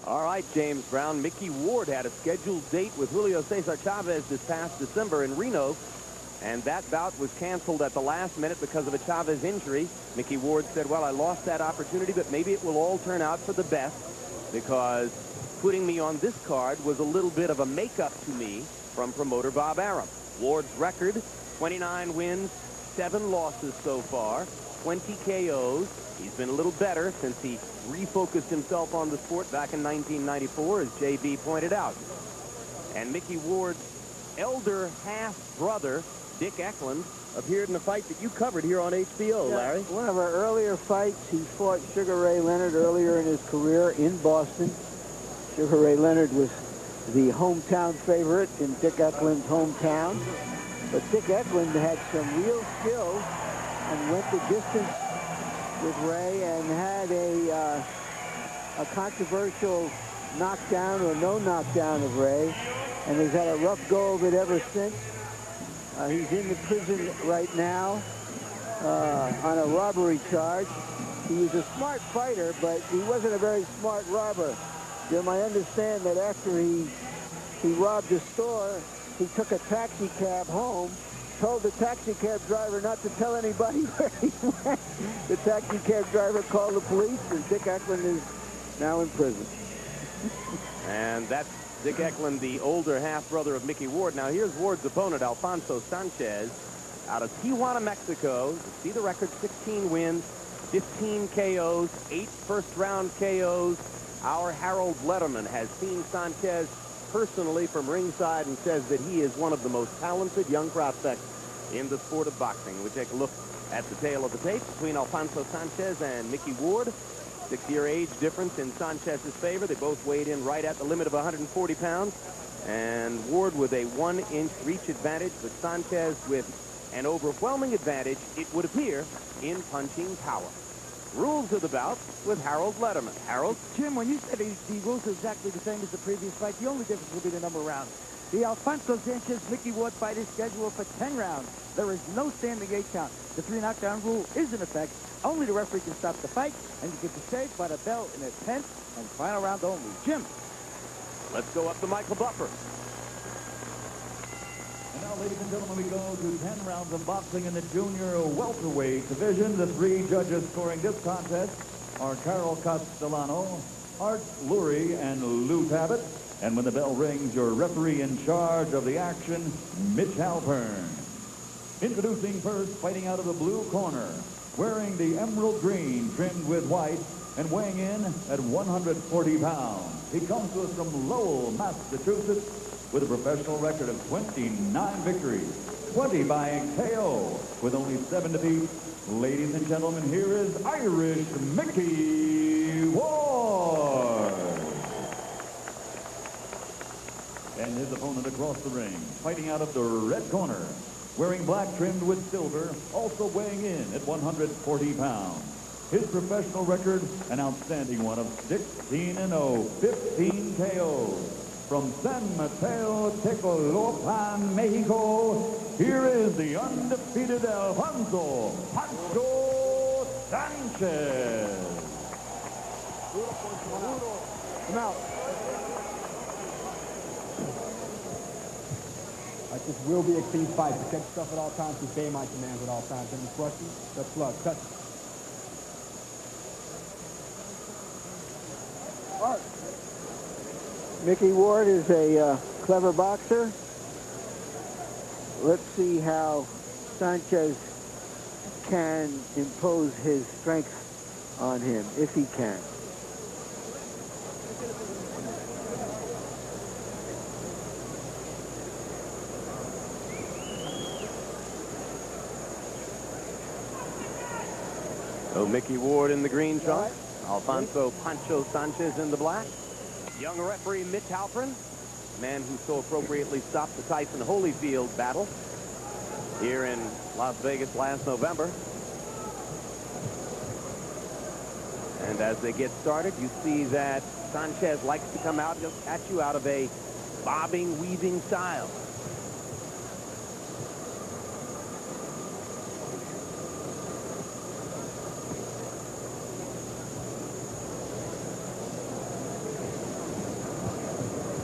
All right, James Brown. Micky Ward had a scheduled date with Julio Cesar Chavez this past December in Reno, and that bout was canceled at the last minute because of a Chavez injury. Micky Ward said, well, I lost that opportunity, but maybe it will all turn out for the best, because putting me on this card was a little bit of a makeup to me from promoter Bob Arum. Ward's record, 29 wins, 7 losses so far, 20 KOs. He's been a little better since he refocused himself on the sport back in 1994, as JB pointed out. And Micky Ward's elder half-brother, Dick Eklund, appeared in a fight that you covered here on HBO, Larry. One of our earlier fights, he fought Sugar Ray Leonard earlier in his career in Boston. Sugar Ray Leonard was the hometown favorite in Dick Eklund's hometown. But Dick Eklund had some real skill and went the distance with Ray and had a controversial knockdown or no knockdown of Ray, and has had a rough go of it ever since. He's in the prison right now on a robbery charge. He was a smart fighter, but he wasn't a very smart robber. Jim, I understand that after he robbed a store, he took a taxi cab home, told the taxi cab driver not to tell anybody where he went. The taxi cab driver called the police, and Dick Eklund is now in prison. And that's Dick Eklund, the older half-brother of Micky Ward. Now, here's Ward's opponent, Alfonso Sanchez, out of Tijuana, Mexico. You see the record, 16 wins, 15 KOs, 8 first-round KOs. Our Harold Letterman has seen Sanchez personally from ringside and says that he is one of the most talented young prospects in the sport of boxing. We take a look at the tail of the tape between Alfonso Sanchez and Micky Ward. 6-year age difference in Sanchez's favor. They both weighed in right at the limit of 140 pounds. And Ward with a 1-inch reach advantage, but Sanchez with an overwhelming advantage, it would appear, in punching power. Rules of the bout with Harold Letterman. Harold? Jim, when you said the rules are exactly the same as the previous fight, the only difference will be the number of rounds. The Alfonso Sanchez-Micky Ward fight is scheduled for 10 rounds. There is no standing 8 count. The 3 knockdown rule is in effect. Only the referee can stop the fight, and you get the saved by the bell in the 10th and final round only. Jim. Let's go up to Michael Buffer. And now, ladies and gentlemen, we go to 10 rounds of boxing in the junior welterweight division. The 3 judges scoring this contest are Carol Castellano, Art Lurie, and Lou Tabbitt. And when the bell rings, your referee in charge of the action, Mitch Halpern. Introducing first, fighting out of the blue corner, wearing the emerald green trimmed with white and weighing in at 140 pounds. He comes to us from Lowell, Massachusetts, with a professional record of 29 victories, 20 by KO, with only 7 defeats. Ladies and gentlemen, here is Irish Micky Ward. And his opponent across the ring, fighting out of the red corner, wearing black trimmed with silver, also weighing in at 140 pounds. His professional record, an outstanding one of 16-0, 15 KOs. From San Mateo, Tecolopan, Mexico, here is the undefeated Alfonso Sanchez. Now, this will be a clean fight. Protect yourself at all times. Obey my commands at all times. Any questions? That's blood. Touch it. All right. Micky Ward is a clever boxer. Let's see how Sanchez can impose his strength on him, if he can. So Micky Ward in the green trunks, Alfonso Pancho Sanchez in the black. Young referee Mitch Halpern, man who so appropriately stopped the Tyson Holyfield battle here in Las Vegas last November. And as they get started, you see that Sanchez likes to come out at you out of a bobbing, weaving style.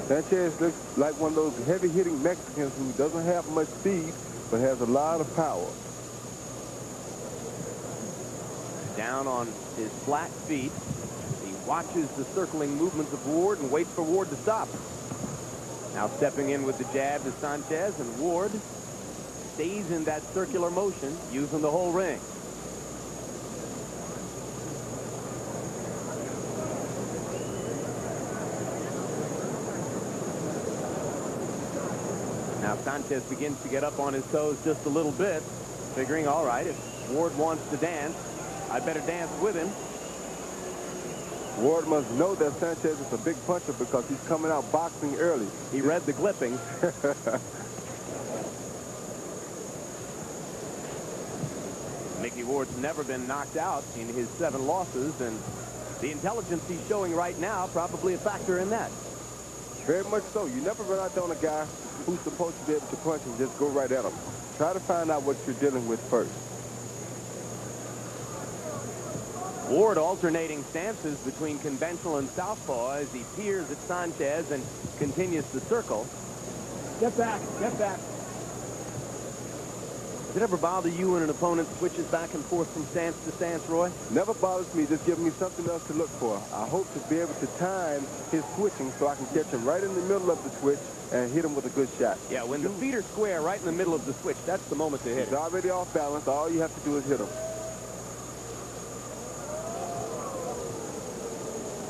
Sanchez looks like one of those heavy-hitting Mexicans who doesn't have much speed, but has a lot of power. Down on his flat feet, he watches the circling movements of Ward and waits for Ward to stop. Now stepping in with the jab to Sanchez, and Ward stays in that circular motion, using the whole ring. Now Sanchez begins to get up on his toes just a little bit, figuring, all right, if Ward wants to dance, I better dance with him. Ward must know that Sanchez is a big puncher because he's coming out boxing early. He read the clippings. Micky Ward's never been knocked out in his 7 losses, and the intelligence he's showing right now probably a factor in that. Very much so. You never run out there on a guy who's supposed to be able to punch and just go right at him. Try to find out what you're dealing with first. Ward alternating stances between conventional and southpaw as he peers at Sanchez and continues to circle. Get back, get back. Does it ever bother you when an opponent switches back and forth from stance to stance, Roy? Never bothers me. Just give me something else to look for. I hope to be able to time his switching so I can catch him right in the middle of the switch and hit him with a good shot. Yeah, when the feet are square right in the middle of the switch, that's the moment to hit. He's already off balance. All you have to do is hit him.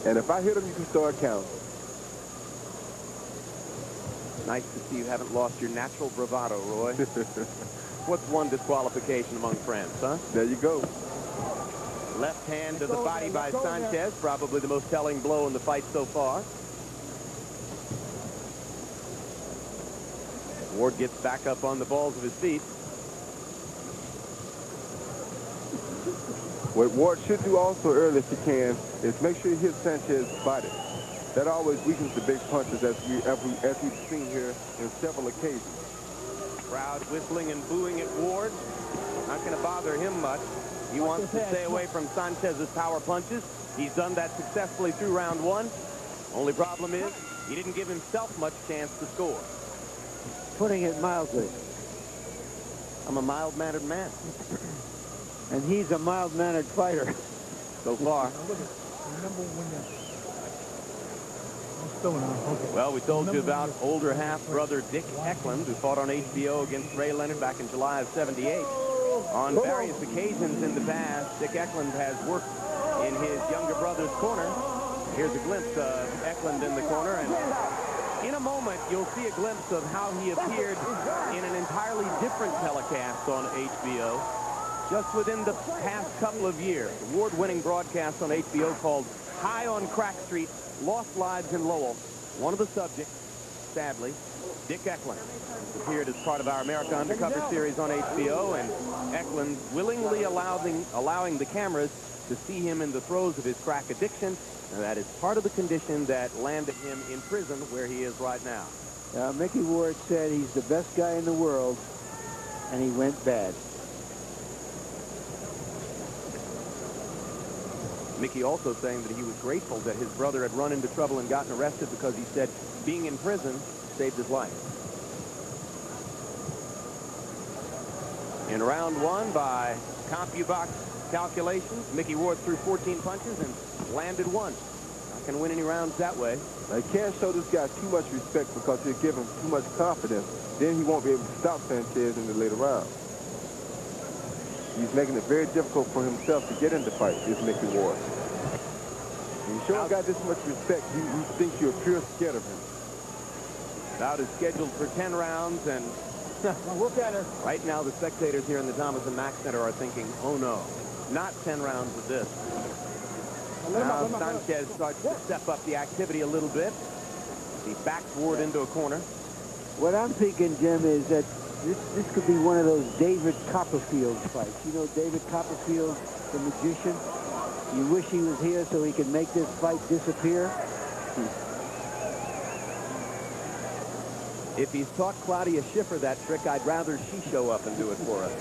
And if I hit him, you can start counting. Nice to see you haven't lost your natural bravado, Roy. What's one disqualification among friends, huh? There you go. Left hand to the body by Sanchez, probably the most telling blow in the fight so far. Ward gets back up on the balls of his feet. What Ward should do also early, if he can, is make sure he hits Sanchez's body. That always weakens the big punches, as we've seen here in several occasions. Crowd whistling and booing at Ward. Not going to bother him much. He wants to stay away from Sanchez's power punches. He's done that successfully through round 1. Only problem is he didn't give himself much chance to score. Putting it mildly. I'm a mild-mannered man. And he's a mild-mannered fighter. So far. Well, we told you about older half-brother Dick Eklund, who fought on HBO against Ray Leonard back in July of '78. On various occasions in the past, Dick Eklund has worked in his younger brother's corner. Here's a glimpse of Eklund in the corner, and in a moment, you'll see a glimpse of how he appeared in an entirely different telecast on HBO just within the past couple of years. Award-winning broadcast on HBO called High on Crack Street, Lost Lives in Lowell. One of the subjects, sadly, Dick Eklund, appeared as part of our America Undercover series on HBO, and Eklund willingly allowing the cameras to see him in the throes of his crack addiction, and that is part of the condition that landed him in prison where he is right now. Micky Ward said he's the best guy in the world, and he went bad. Micky also saying that he was grateful that his brother had run into trouble and gotten arrested because he said being in prison saved his life. In round 1, by CompuBox calculations, Micky Ward threw 14 punches and landed 1. Not going to win any rounds that way. I can't show this guy too much respect because he'll give him too much confidence. Then he won't be able to stop Sanchez in the later rounds. He's making it very difficult for himself to get into fight, is Micky Ward. When you show a guy this much respect, he thinks you're pure scared of him. Bout is scheduled for 10 rounds, and Look at her. right now the spectators here in the Thomas and Mack Center are thinking, oh no, not 10 rounds of this. Now Sanchez starts to step up the activity a little bit. He backs Ward into a corner. What I'm thinking, Jim, is that this could be one of those David Copperfield fights. You know David Copperfield, the magician? You wish he was here so he could make this fight disappear? If he's taught Claudia Schiffer that trick, I'd rather she show up and do it for us.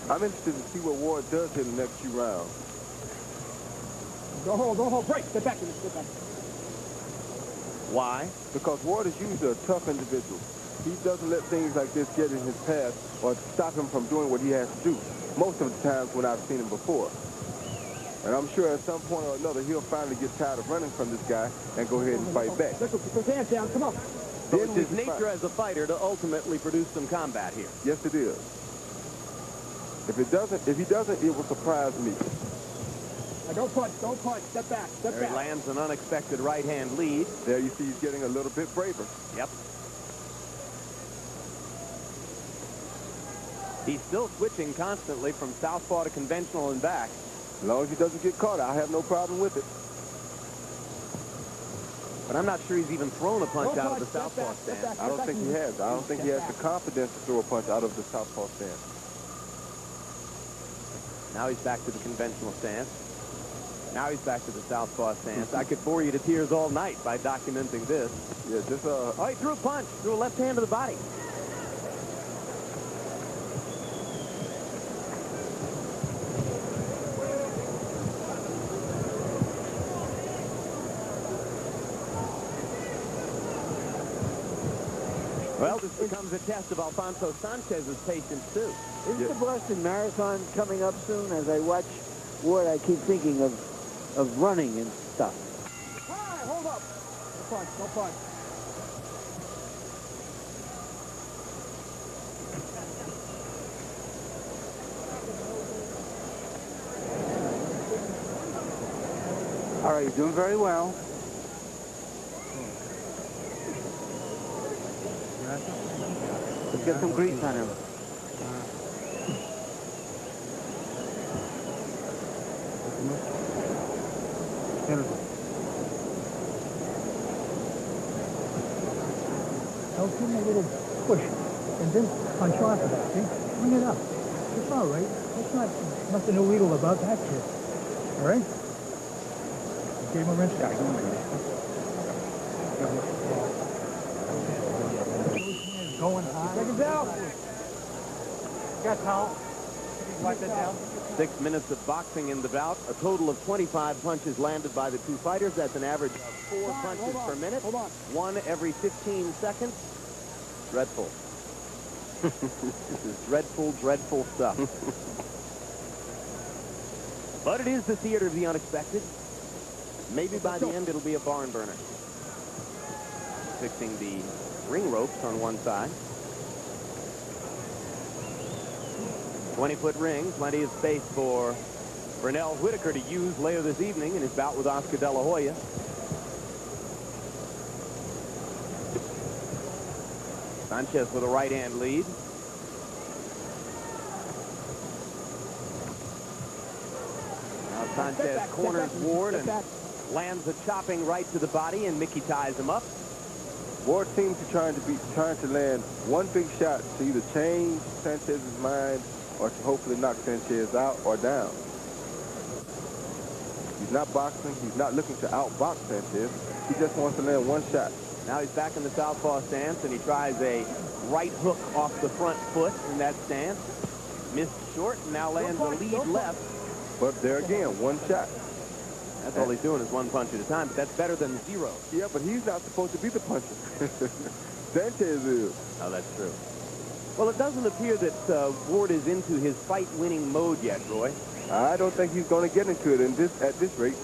I'm interested to see what Ward does in the next few rounds. Don't hold, break. Get back to this, get back. Why? Because Ward is usually a tough individual. He doesn't let things like this get in his path or stop him from doing what he has to do. Most of the times when I've seen him before. And I'm sure at some point or another, he'll finally get tired of running from this guy and go ahead and fight back. Put his hands down. Come on. So it's his nature as a fighter to ultimately produce some combat here. Yes, it is. If he doesn't, it will surprise me. Don't punch. Don't punch. Step back. Step There back. he lands an unexpected right-hand lead. There you see he's getting a little bit braver. Yep. He's still switching constantly from southpaw to conventional and back. As long as he doesn't get caught, I have no problem with it. But I'm not sure he's even thrown a punch out of the southpaw stance. I don't think he has. I don't think he has the confidence to throw a punch out of the southpaw stance. Now he's back to the conventional stance. Now he's back to the southpaw stance. I could bore you to tears all night by documenting this. Yeah, just Oh, he threw a punch. Threw a left hand to the body. Well, this becomes a test of Alfonso Sanchez's patience, too. Isn't the Boston Marathon coming up soon? As I watch Ward, I keep thinking of running and stuff. Hi, hold up. No punch. No punch. All right, you're doing very well. Let's get some grease on him. I'll give him a little push and then punch off of that, see? Bring it up. It's all right. There's nothing illegal about that kid. All right? Give him a rinse guy. Going high. Take him down. Got towel. Wipe that down. 6 minutes of boxing in the bout. A total of 25 punches landed by the two fighters. That's an average of 4 punches per minute. Hold on. One every 15 seconds. Dreadful. This is dreadful, dreadful stuff. But it is the theater of the unexpected. Maybe by the end it'll be a barn burner. Fixing the ring ropes on one side. 20-foot ring, plenty of space for Burnell Whitaker to use later this evening in his bout with Oscar De La Hoya. Sanchez with a right-hand lead. Now Sanchez corners Ward and lands a chopping right to the body, and Micky ties him up. Ward seems to trying to land one big shot to either change Sanchez's mind or to hopefully knock Sanchez out or down. He's not boxing. He's not looking to outbox Sanchez. He just wants to land one shot. Now he's back in the southpaw stance, and he tries a right hook off the front foot in that stance. Missed short, and now lands a lead left. But there again, one shot. That's all he's doing is one punch at a time, but that's better than 0. Yeah, but he's not supposed to be the puncher. Sanchez is. Oh, that's true. Well, it doesn't appear that Ward is into his fight-winning mode yet, Roy. I don't think he's going to get into it at this rate.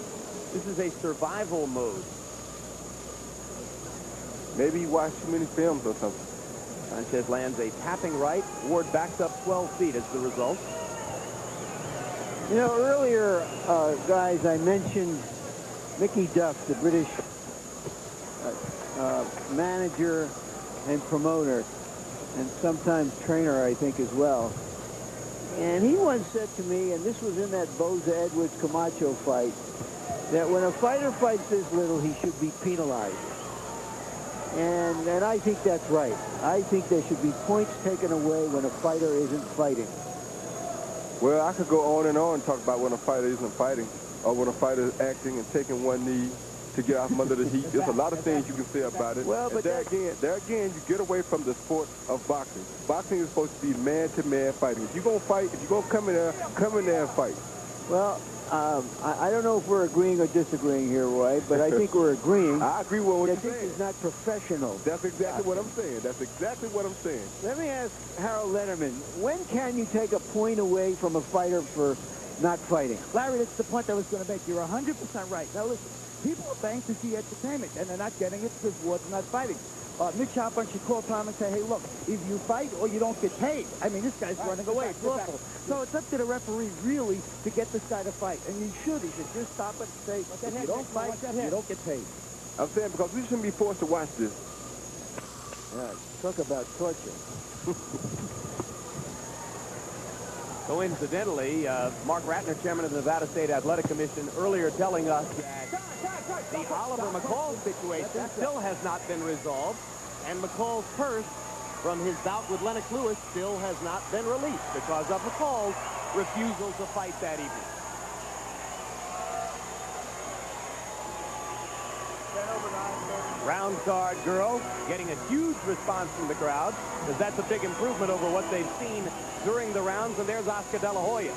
This is a survival mode. Maybe he watched too many films or something. Sanchez lands a tapping right. Ward backs up 12 feet as the result. You know, earlier, guys, I mentioned Mickey Duff, the British manager and promoter, and sometimes trainer, I think, as well. And he once said to me, and this was in that Boza Edwards Camacho fight, that when a fighter fights this little, he should be penalized. And I think that's right. I think there should be points taken away when a fighter isn't fighting. Well, I could go on and talk about when a fighter isn't fighting, or when a fighter is acting and taking one knee to get out from under the heat. There's a lot of things you can say about it. Well, but there again, you get away from the sport of boxing. Boxing is supposed to be man-to-man fighting. If you're gonna fight, if you're gonna come in there and fight. Well, I don't know if we're agreeing or disagreeing here, Roy, but I think we're agreeing. I agree with what you're that this saying. is not professional. That's exactly what I'm saying. That's exactly what I'm saying. Let me ask Harold Letterman, when can you take a point away from a fighter for not fighting? Larry, that's the point I was going to make. You're 100% right. Now, listen, people are paying to see entertainment, and they're not getting it because Ward's not fighting. Mitch Halpern should call Tom and say, hey, look, if you fight or you don't get paid. I mean, this guy's running away. It's awful. So it's up to the referee, really, to get this guy to fight. And he should just stop it and say, if you don't fight, you don't get paid. I'm saying because we shouldn't be forced to watch this. Yeah, talk about torture. Coincidentally, Mark Ratner, chairman of the Nevada State Athletic Commission, earlier telling us that the Oliver McCall situation still has not been resolved, and McCall's purse from his bout with Lennox Lewis still has not been released because of McCall's refusal to fight that evening. Round card girl getting a huge response from the crowd because that's a big improvement over what they've seen during the rounds. And there's Oscar De La Hoya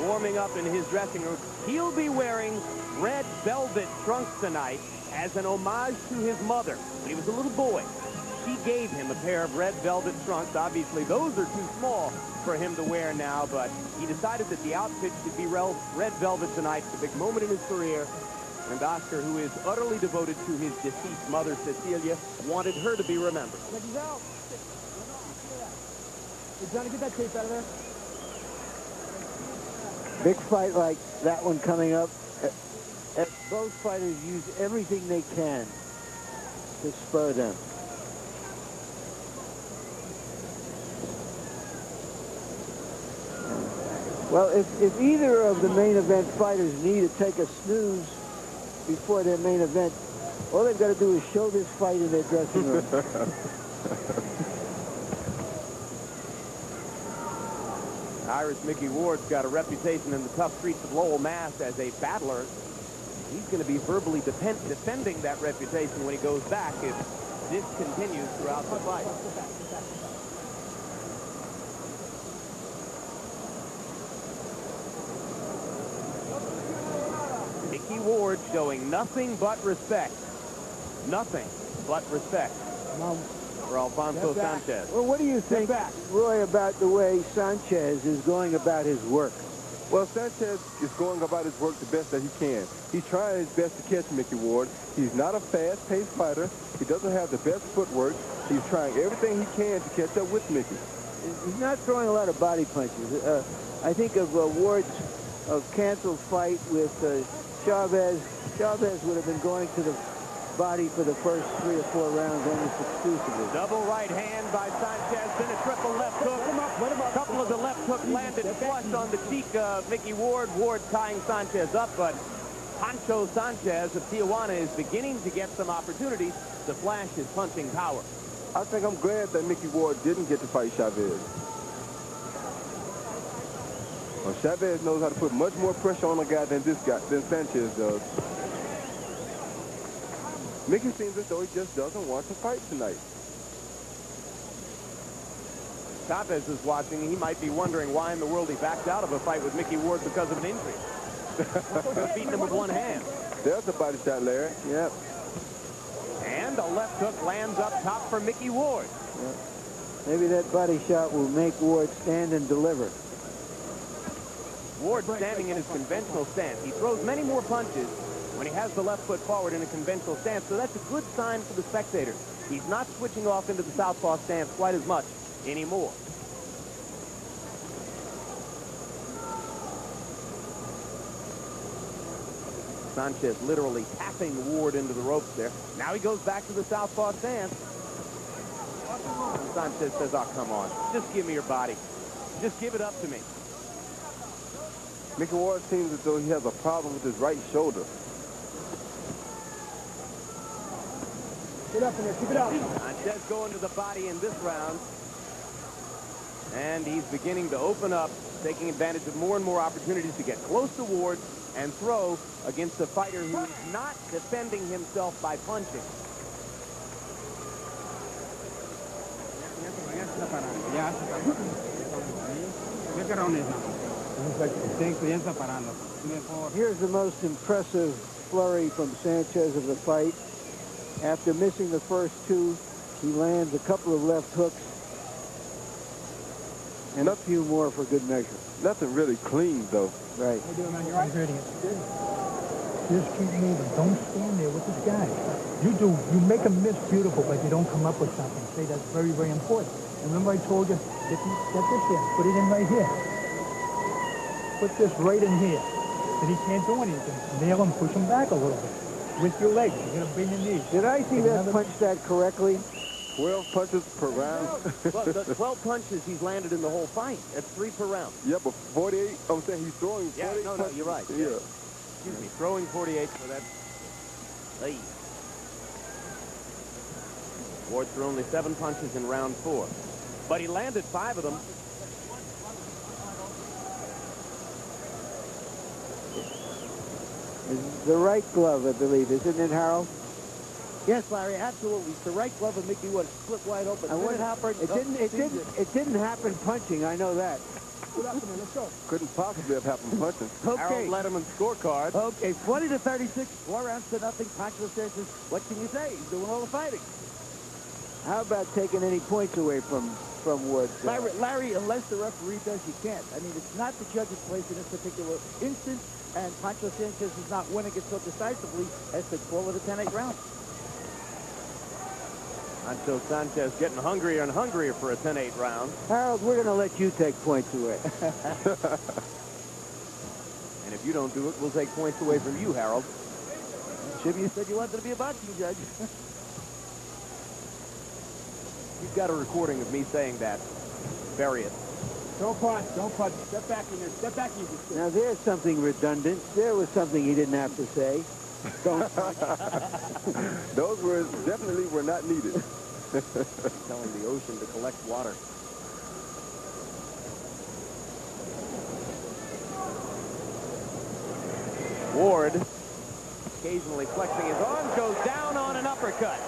warming up in his dressing room. He'll be wearing red velvet trunks tonight as an homage to his mother. When he was a little boy, she gave him a pair of red velvet trunks. Obviously, those are too small for him to wear now, but he decided that the outfit should be red velvet tonight. It's a big moment in his career. And Oscar, who is utterly devoted to his deceased mother, Cecilia, wanted her to be remembered. He's out. You're trying to get that tape out of there. Big fight like that one coming up. Both fighters use everything they can to spur them. Well, if either of the main event fighters need to take a snooze before their main event, all they've got to do is show this fight in their dressing room. Irish Micky Ward's got a reputation in the tough streets of Lowell, Mass. as a battler. He's going to be verbally defending that reputation when he goes back if this continues throughout the fight. Micky Ward showing nothing but respect. Nothing but respect for Alfonso Sanchez. Well, what do you think, Roy, about the way Sanchez is going about his work? Well, Sanchez is going about his work the best that he can. He's trying his best to catch Micky Ward. He's not a fast-paced fighter. He doesn't have the best footwork. He's trying everything he can to catch up with Micky. He's not throwing a lot of body punches. I think of Ward's canceled fight with Chavez. Chavez would have been going to the body for the first 3 or 4 rounds almost exclusively. Double right hand by Sanchez, then a triple left hook. A couple of the left hook landed flush on the cheek of Micky Ward. Ward tying Sanchez up, but Alfonso Sanchez of Tijuana is beginning to get some opportunities to flash his punching power. I think I'm glad that Micky Ward didn't get to fight Chavez. Well, Chavez knows how to put much more pressure on a guy than Sanchez does. Micky seems as though he just doesn't want to fight tonight. Chavez is watching. He might be wondering why in the world he backed out of a fight with Micky Ward because of an injury. Beating him with one hand. There's a body shot, Larry. Yep. And a left hook lands up top for Micky Ward. Yep. Maybe that body shot will make Ward stand and deliver. Ward standing in his conventional stance. He throws many more punches when he has the left foot forward in a conventional stance, so that's a good sign for the spectators. He's not switching off into the southpaw stance quite as much anymore. Sanchez literally tapping Ward into the ropes there. Now he goes back to the southpaw stance. And Sanchez says, oh, come on. Just give me your body. Just give it up to me. Micky Ward seems as though he has a problem with his right shoulder. Get up in there. Keep it up. Sanchez going to the body in this round. And he's beginning to open up, taking advantage of more and more opportunities to get close to Ward and throw against a fighter who is not defending himself by punching. Here's the most impressive flurry from Sanchez of the fight. After missing the first two, he lands a couple of left hooks and a few more for good measure. Nothing really clean, though. Right. How you doing, man? You right? Just keep moving. Don't stand there with this guy. You make him miss beautiful, but you don't come up with something. See, that's very, very important. And remember I told you, get this in. Put it in right here. Put this right in here. Then he can't do anything. Nail him, push him back a little bit. With your legs. You're going to bring your knees. Did I see that punch that correctly? 12 punches per round. Well, the 12 punches he's landed in the whole fight. That's 3 per round. Yeah, but 48, I'm saying he's throwing 48 Yeah, no, punches. you're right. Yeah. Excuse me, throwing 48 for that lead. Ward threw only 7 punches in round 4. But he landed 5 of them. The right glove, I believe, isn't it, Harold? Yes, Larry, absolutely. The right glove of Micky was split wide open. It didn't happen punching. I know that. Let's go. Couldn't possibly have happened punching. Harold Okay. Letterman's scorecard. Okay, 40-36, 4 rounds to nothing. Pancho Sanchez, what can you say? He's doing all the fighting. How about taking any points away from Wood? Larry, unless the referee does, you can't. I mean, it's not the judge's place in this particular instance, and Pancho Sanchez is not winning it so decisively as to call it a 10-8 round. Pancho Sanchez getting hungrier and hungrier for a 10-8 round. Harold, we're going to let you take points away. And if you don't do it, we'll take points away from you, Harold. Jimmy, you said you wanted to be a boxing judge. You've got a recording of me saying that. Bury it. Don't punch. Step back in there. Step back easy. Now, there's something redundant. There was something he didn't have to say. Don't punch. Those words definitely were not needed. Telling the ocean to collect water. Ward, occasionally flexing his arms, goes down on an uppercut.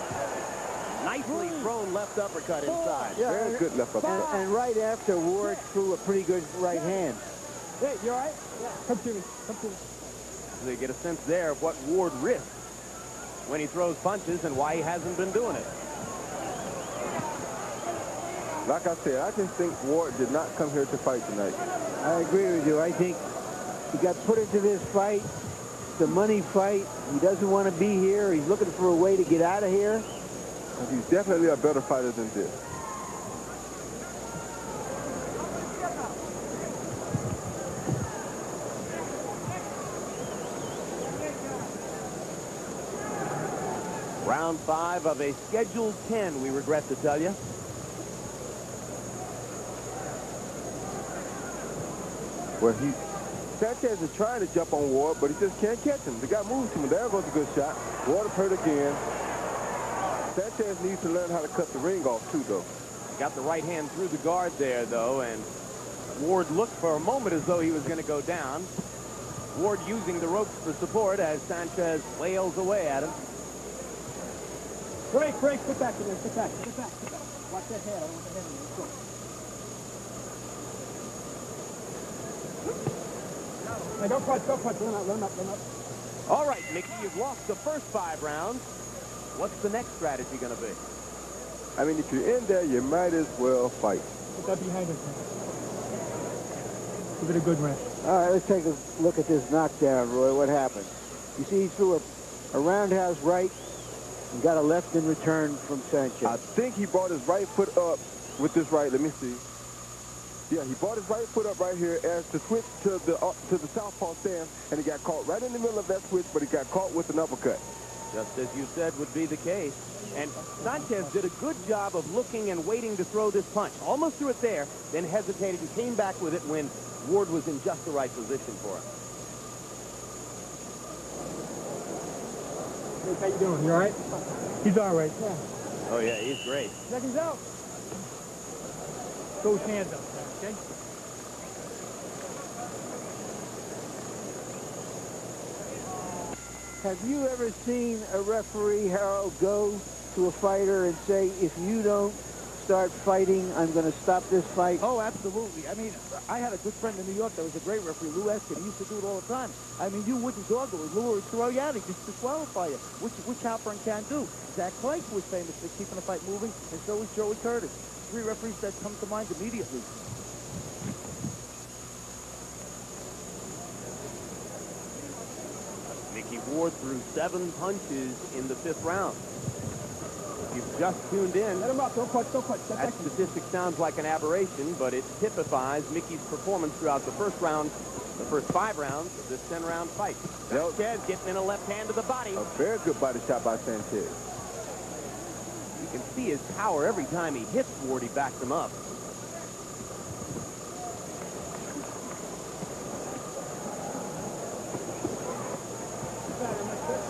Nicely thrown left uppercut inside. Yeah, Very good left uppercut. And right after, Ward threw a pretty good right hand. Hey, you all right? Yeah. Come to me. So you get a sense there of what Ward risks when he throws punches and why he hasn't been doing it. Like I said, I just think Ward did not come here to fight tonight. I agree with you. I think he got put into this fight. It's a money fight. He doesn't want to be here. He's looking for a way to get out of here. But he's definitely a better fighter than this. Round 5 of a scheduled 10, we regret to tell you. Well, Sanchez is trying to jump on Ward, but he just can't catch him. The guy moves to him. There goes a good shot. Ward hurt again. Sanchez needs to learn how to cut the ring off, too, though. Got the right hand through the guard there, though, and Ward looked for a moment as though he was going to go down. Ward using the ropes for support as Sanchez wails away at him. Break. Sit back in there. Sit back. Watch that head. I don't want the head in there. Let's go. Hey, don't punch. Run up. All right, Micky, you've lost the first 5 rounds. What's the next strategy going to be? I mean, if you're in there, you might as well fight. Put that behind us. Give it a good rest. All right, let's take a look at this knockdown, Roy. What happened? You see he threw a roundhouse right and got a left in return from Sanchez. I think he brought his right foot up with this right. Let me see. Yeah, he brought his right foot up right here as to switch to the southpaw stand, and he got caught right in the middle of that switch, but he got caught with an uppercut. Just as you said would be the case. And Sanchez did a good job of looking and waiting to throw this punch. Almost threw it there, then hesitated and came back with it when Ward was in just the right position for him. Hey, how you doing? You all right? He's all right. Yeah. Oh, yeah, he's great. Seconds out. Those hands up, okay? Have you ever seen a referee, Harold, go to a fighter and say, if you don't start fighting, I'm going to stop this fight? Oh, absolutely. I mean, I had a good friend in New York that was a great referee, Lou Eskin. He used to do it all the time. I mean, you wouldn't dog it. Lou would throw you out. He just disqualify you, which Halpern can't do. Zach Plank was famous for keeping the fight moving, and so was Joey Curtis. 3 referees that come to mind immediately. Micky Ward threw 7 punches in the 5th round. If you've just tuned in, Let him up. Don't punch. that statistic sounds like an aberration, but it typifies Mickey's performance throughout the first 5 rounds of this 10-round fight. Sanchez getting in a left hand to the body. A very good body shot by Sanchez. You can see his power every time he hits Ward. He backs him up.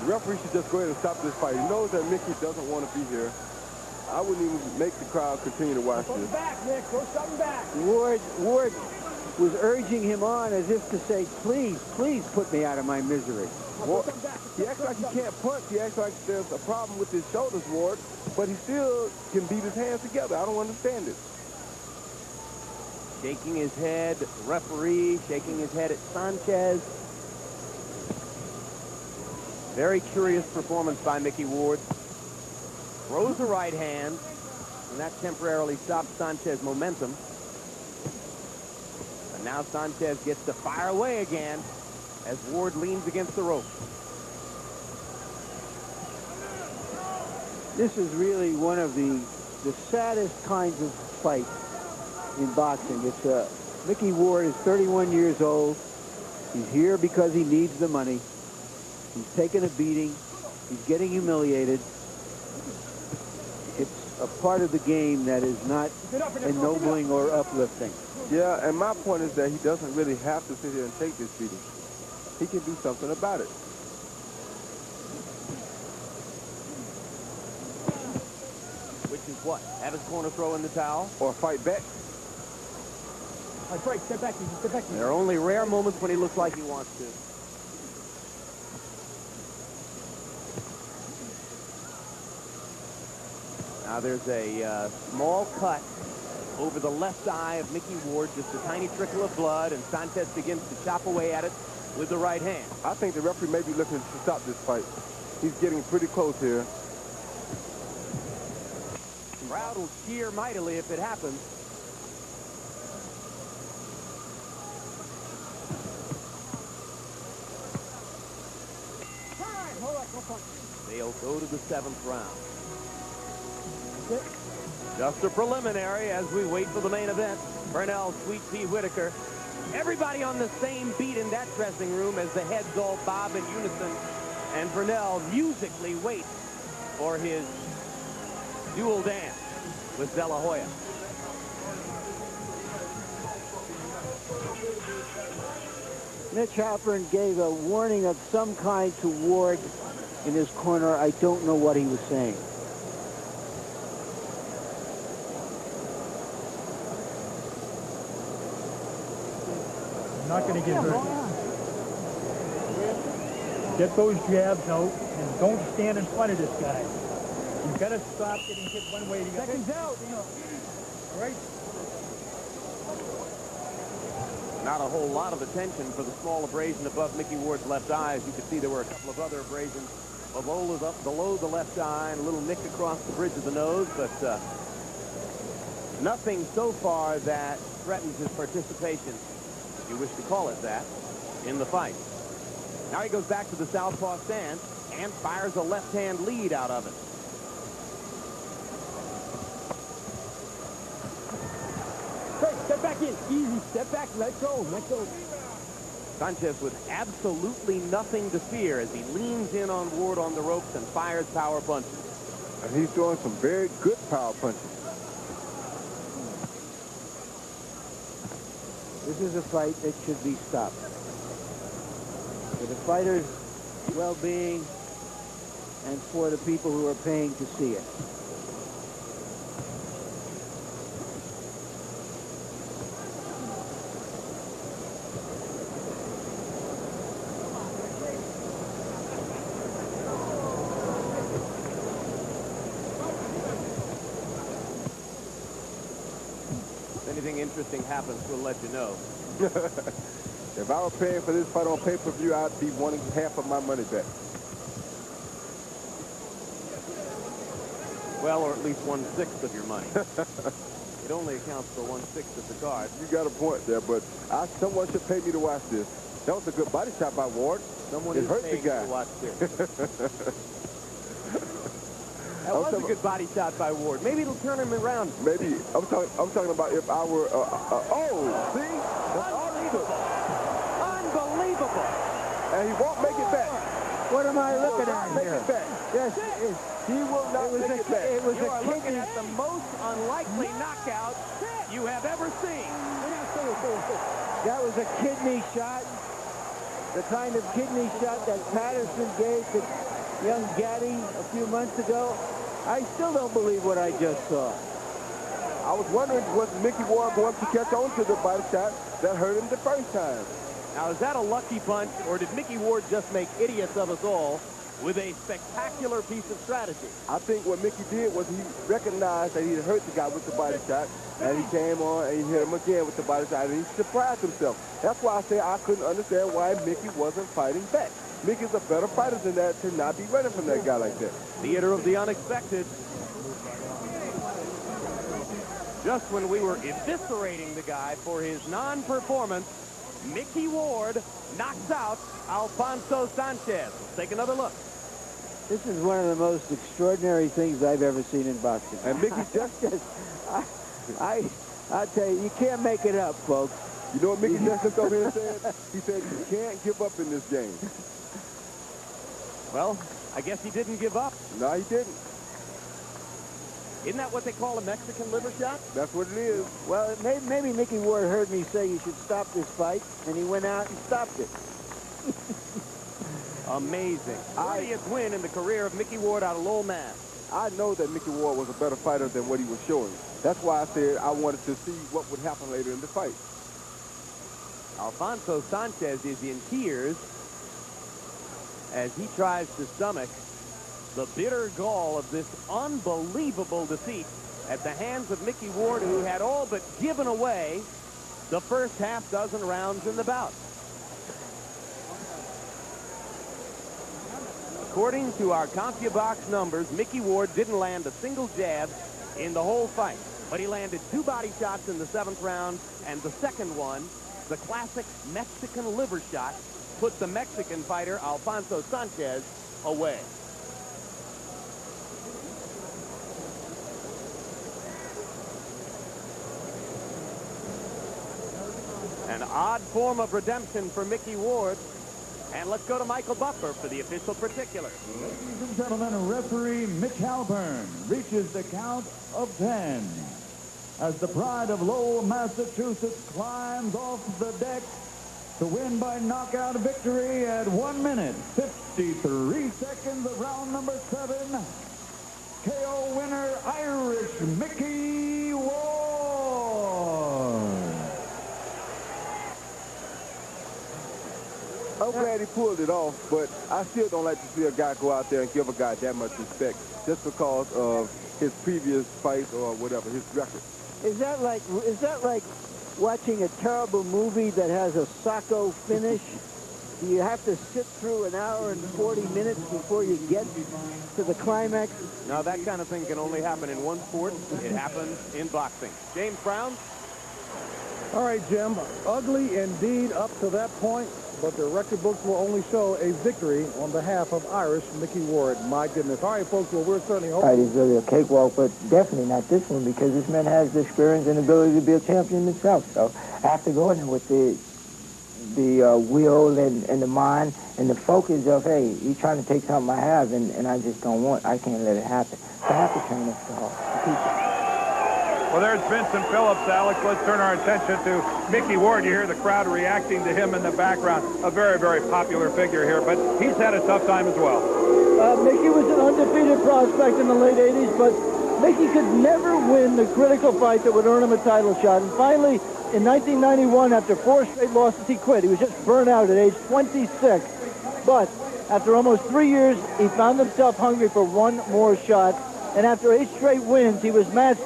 The referee should just go ahead and stop this fight. He knows that Mickey doesn't want to be here. I wouldn't even make the crowd continue to watch this. Back, Nick. Go something back. Ward was urging him on as if to say, please, please put me out of my misery. Ward, he acts like he can't punch. He acts like there's a problem with his shoulders, Ward, but he still can beat his hands together. I don't understand it. Shaking his head, referee shaking his head at Sanchez. Very curious performance by Micky Ward. Throws the right hand, and that temporarily stops Sanchez's momentum. And now Sanchez gets to fire away again as Ward leans against the rope. This is really one of the saddest kinds of fights in boxing. It's Micky Ward is 31 years old. He's here because he needs the money. He's taken a beating. He's getting humiliated. It's a part of the game that is not ennobling or uplifting. Yeah, and my point is that he doesn't really have to sit here and take this beating. He can do something about it. Which is what? Have his corner throw in the towel? Or fight back. All right, break. Step back. Step back. There are only rare moments when he looks like he wants to. Now there's a small cut over the left eye of Micky Ward, just a tiny trickle of blood, and Sanchez begins to chop away at it with the right hand. I think the referee may be looking to stop this fight. He's getting pretty close here. The crowd will cheer mightily if it happens. They'll go to the 7th round. Just a preliminary as we wait for the main event. Burnell, Sweet Pea Whitaker. Everybody on the same beat in that dressing room as the heads all bob in unison. And Burnell musically waits for his dual dance with De La Hoya. Mitch Halpern gave a warning of some kind to Ward in his corner. I don't know what he was saying. Not going to get hurt. Get those jabs out and don't stand in front of this guy. You've got to stop getting hit one way. Seconds out. All right. Not a whole lot of attention for the small abrasion above Micky Ward's left eye. As you can see, there were a couple of other abrasions below the left eye and a little nick across the bridge of the nose, but nothing so far that threatens his participation, if you wish to call it that, in the fight. Now he goes back to the southpaw stance and fires a left-hand lead out of it. Step back in. Easy. Step back. Let go. Let go. Sanchez with absolutely nothing to fear as he leans in on Ward on the ropes and fires power punches. And he's throwing some very good power punches. This is a fight that should be stopped. For the fighter's well-being and for the people who are paying to see it. anything interesting happens, we'll let you know. If I were paying for this fight on pay-per-view, I'd be wanting half of my money back. Well, or at least 1/6 of your money. It only accounts for 1/6 of the card. You got a point there, but someone should pay me to watch this. That was a good body shot by Ward. Someone it is hurt the paying guy. to watch this. That was a good body shot by Ward. Maybe it'll turn him around. Maybe. I'm talking about if I were. Oh, see? That's all he took. Unbelievable. And he won't make it back. What am I looking at Make here? it back. Yes, He will not make it back. it was You a are looking kidney. at the most unlikely knockout you have ever seen. That was a kidney shot. The kind of kidney shot that Patterson gave to young Gatti a few months ago. I still don't believe what I just saw. I was wondering, was Micky Ward going to catch on to the body shot that hurt him the first time? Now, is that a lucky punch, or did Micky Ward just make idiots of us all with a spectacular piece of strategy? I think what Micky did was he recognized that he had hurt the guy with the body shot, and he came on and he hit him again with the body shot, and he surprised himself. That's why I say I couldn't understand why Micky wasn't fighting back. Micky's a better fighter than that to not be running from that guy like that. Theater of the unexpected. Just when we were eviscerating the guy for his non-performance, Micky Ward knocks out Alfonso Sanchez. Let's take another look. This is one of the most extraordinary things I've ever seen in boxing. And Micky I tell you, you can't make it up, folks. You know what Micky just looked over here and said? He said, you can't give up in this game. Well, I guess he didn't give up. No, he didn't. Isn't that what they call a Mexican liver shot? That's what it is. Well, maybe Micky Ward heard me say you should stop this fight, and he went out and stopped it. Amazing. 30th win in the career of Micky Ward out of Lowell, Mass. I know that Micky Ward was a better fighter than what he was showing. That's why I said I wanted to see what would happen later in the fight. Alfonso Sanchez is in tears as he tries to stomach the bitter gall of this unbelievable defeat at the hands of Micky Ward, who had all but given away the first half dozen rounds in the bout. According to our CompuBox numbers, Micky Ward didn't land a single jab in the whole fight, but he landed 2 body shots in the 7th round, and the second one, the classic Mexican liver shot, put the Mexican fighter Alfonso Sanchez away. An odd form of redemption for Micky Ward. And let's go to Michael Butler for the official particulars. Ladies and gentlemen, referee Mitch Halpern reaches the count of 10 as the pride of Lowell, Massachusetts climbs off the deck to win by knockout victory at 1 minute, 53 seconds of round number 7. KO winner, Irish Micky Ward. I'm glad he pulled it off, but I still don't like to see a guy go out there and give a guy that much respect just because of his previous fight or whatever, his record. Is that like watching a terrible movie that has a Sacco finish? Do you have to sit through an hour and 40 minutes before you get to the climax? Now, that kind of thing can only happen in one sport. It happens in boxing. James Brown? All right, Jim. Ugly indeed up to that point, but the record books will only show a victory on behalf of Irish Micky Ward. My goodness. All right, folks, well, we're certainly hoping. Fight is really a cakewalk, but definitely not this one because this man has the experience and ability to be a champion himself. So I have to go in with the will and the mind and the focus of, hey, he's trying to take something I have, and I just don't want, I can't let it happen. So I have to turn this off. Well, there's Vincent Phillips, Alex. Let's turn our attention to Micky Ward. You hear the crowd reacting to him in the background. A very, very popular figure here, but he's had a tough time as well. Micky was an undefeated prospect in the late 80s, but Micky could never win the critical fight that would earn him a title shot. And finally, in 1991, after 4 straight losses, he quit. He was just burnt out at age 26. But after almost 3 years, he found himself hungry for one more shot. and after 8 straight wins, he was matched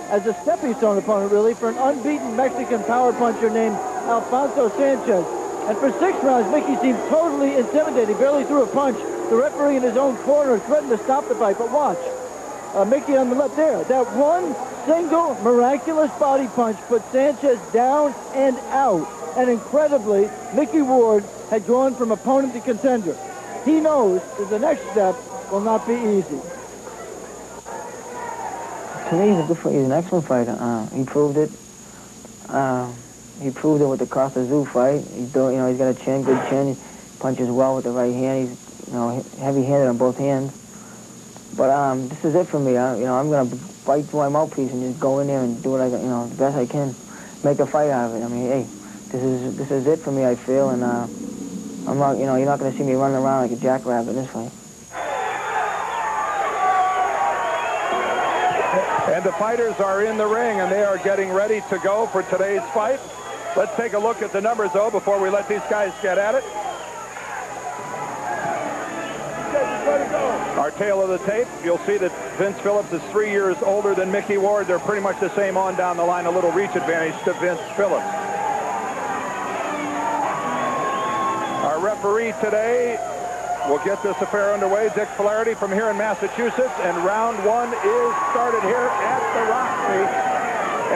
as a stepping stone opponent, really, for an unbeaten Mexican power puncher named Alfonso Sanchez. And for 6 rounds, Micky seemed totally intimidated. He barely threw a punch. The referee in his own corner threatened to stop the fight, but watch. Micky on the left there. That one single miraculous body punch put Sanchez down and out. And incredibly, Micky Ward had gone from opponent to contender. He knows that the next step will not be easy. To me, he's an excellent fighter. He proved it. He proved it with the Costa Zoo fight. He's got a chin, good chin. He punches well with the right hand. He's, heavy-handed on both hands. But this is it for me. I'm gonna bite through my mouthpiece and just go in there and do what the best I can, make a fight out of it. I mean, hey, this is it for me. I feel, and I'm not, you're not gonna see me running around like a jackrabbit in this fight. And the fighters are in the ring, and they are getting ready to go for today's fight. Let's take a look at the numbers, though, before we let these guys get at it. Our tail of the tape, you'll see that Vince Phillips is 3 years older than Micky Ward. They're pretty much the same on down the line, a little reach advantage to Vince Phillips. Our referee today will get this affair underway, Dick Flaherty from here in Massachusetts, and round 1 is started here at the Roxy.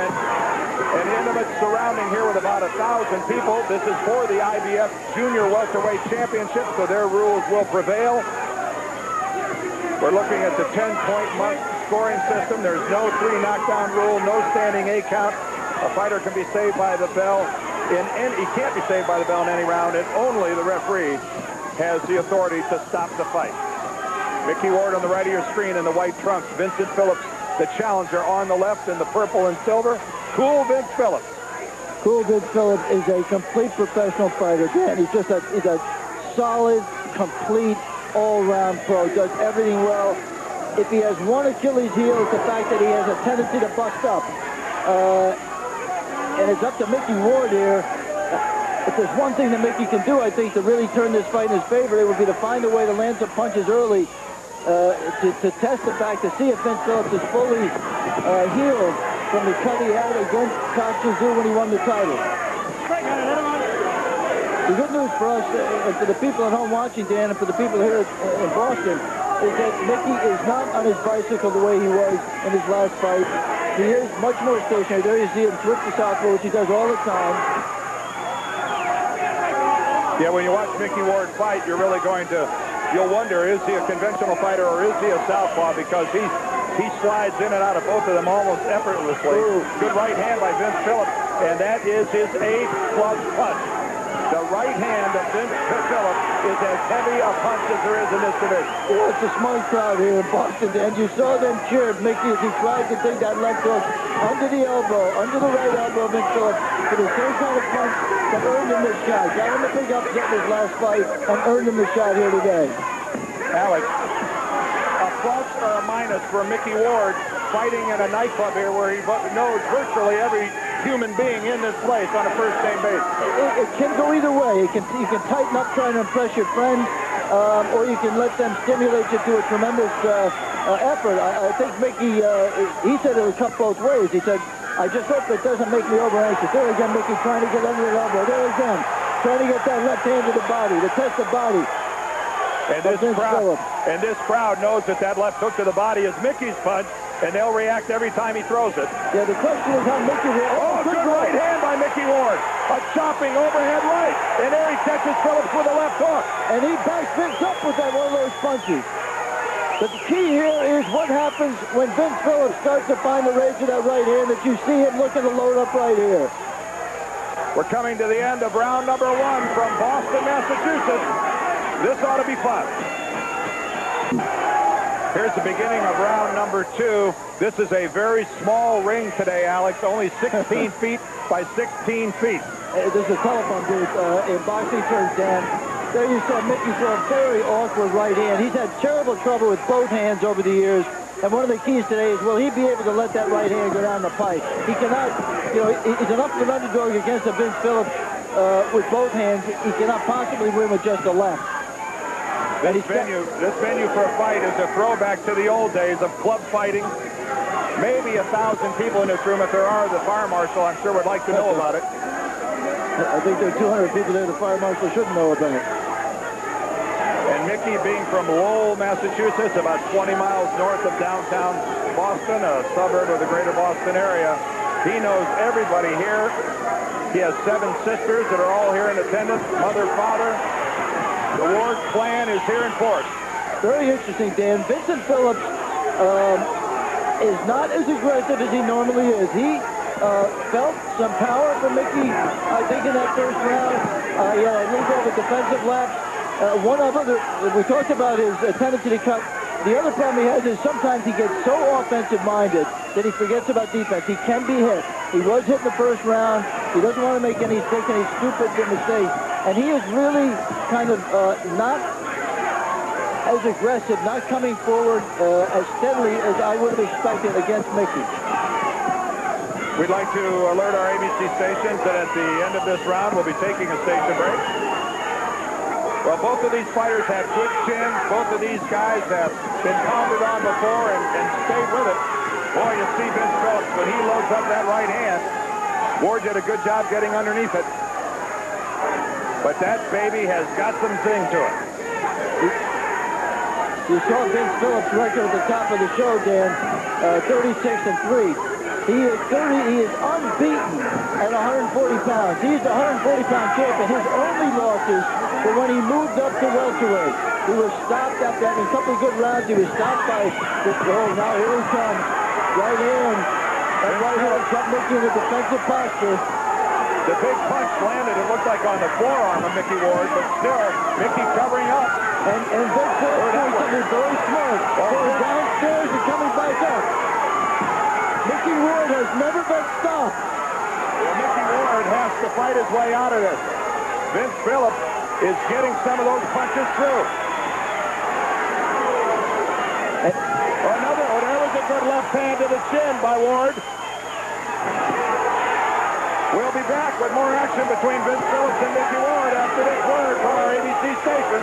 And an intimate surrounding here with about 1,000 people. This is for the IBF Junior Welterweight Championship, so their rules will prevail. We're looking at the 10-point mark scoring system. There's no 3 knockdown rule, no standing 8 count. A fighter can be saved by the bell he can't be saved by the bell in any round, and only the referee has the authority to stop the fight. Micky Ward on the right of your screen in the white trunks. Vincent Phillips, the challenger, on the left in the purple and silver. Cool Vince Phillips. Cool Vince Phillips is a complete professional fighter. Again, he's a solid, complete, all-round pro. Does everything well. If he has one Achilles heel, it's the fact that he has a tendency to bust up. And it's up to Micky Ward here. If there's one thing that Micky can do, I think, to really turn this fight in his favor, it would be to find a way to land some punches early to test the fact, to see if Vince Phillips is fully healed from the cut he had against Costa Zoo when he won the title. The good news for us, and for the people at home watching, Dan, and for the people here in Boston, is that Micky is not on his bicycle the way he was in his last fight. He is much more stationary. There you see him switch to southpaw, which he does all the time. Yeah, when you watch Micky Ward fight, you're really you'll wonder, is he a conventional fighter or is he a southpaw? Because he slides in and out of both of them almost effortlessly. Ooh. Good right hand by Vince Phillips, and that is his 8-plus punch. The right hand of Vince Phillips is as heavy a punch as there is in this division. Yeah, it's a smart crowd here in Boston, and you saw them cheer Micky as he tried to dig that left hook under the elbow, under the right elbow of Vince Phillips, for the same kind of punch that earned him this shot. Got him a big upset in his last fight and earned him the shot here today. Alex, a plus or a minus for Micky Ward fighting in a nightclub here where he knows virtually every human being in this place on a first-name basis. It can go either way. You can tighten up trying to impress your friends, or you can let them stimulate you to a tremendous effort. I think Micky, he said it would cut both ways. He said, I just hope it doesn't make me over-anxious. There again, Micky trying to get under the elbow. There again, trying to get that left hand to the body, to test the body. And this crowd knows that left hook to the body is Micky's punch, and they'll react every time he throws it. Yeah, the question is how Micky will... Oh, good right hand by Micky Ward. A chopping overhead right. And there he catches Phillips with a left hook. And he backs Vince up with one of those punches. But the key here is what happens when Vince Phillips starts to find the range of that right hand, that you see him looking to load up right here. We're coming to the end of round number 1 from Boston, Massachusetts. This ought to be fun. Here's the beginning of round number 2. This is a very small ring today, Alex. Only 16 feet by 16 feet. This is a telephone booth in boxing terms, Dan. There you saw Micky throw a very awkward right hand. He's had terrible trouble with both hands over the years. And one of the keys today is, will he be able to let that right hand go down the pipe? He cannot, he's an upper underdog against a Vince Phillips with both hands. He cannot possibly win with just the left. This venue for a fight is a throwback to the old days of club fighting. Maybe 1,000 people in this room. If there are, the fire marshal, I'm sure, would like to know about it. I think there are 200 people there. The fire marshal should know about it. And Micky, being from Lowell, Massachusetts, about 20 miles north of downtown Boston, a suburb of the greater Boston area, he knows everybody here. He has 7 sisters that are all here in attendance, mother, father. The Ward clan is here in force. Very interesting, Dan. Vincent Phillips is not as aggressive as he normally is. He felt some power from Micky, I think, in that first round. He had a little bit of a defensive lapse. One of them, we talked about his tendency to cut. The other problem he has is sometimes he gets so offensive-minded that he forgets about defense. He can be hit. He was hit in the first round. He doesn't want to make any stupid mistakes. And he is really kind of not as aggressive, not coming forward as steadily as I would have expected against Micky. We'd like to alert our ABC stations that at the end of this round, we'll be taking a station break. Well, both of these fighters have good chins. Both of these guys have been pounded on before and stayed with it. Boy, you see Vince Phillips, when he loads up that right hand, Ward did a good job getting underneath it. But that baby has got some zing to it. You saw Vince Phillips' record at the top of the show, Dan, 36-3. He is unbeaten at 140 pounds. He's the 140-pound champion. His only losses were when he moved up to welterweight. He was stopped after having a couple of good rounds. He was stopped by this goal. Now here he comes. Right hand. That right hand kept Micky in a defensive posture. The big punch landed, it looked like, on the forearm of Micky Ward, but still, Micky covering up. And Vince Phillips doing something very smart. Going downstairs and coming back up. Micky Ward has never been stopped. Well, Micky Ward has to fight his way out of this. Vince Phillips is getting some of those punches through. There was a good left hand to the chin by Ward. We'll be back with more action between Vince Phillips and Micky Ward after this word from our ABC station.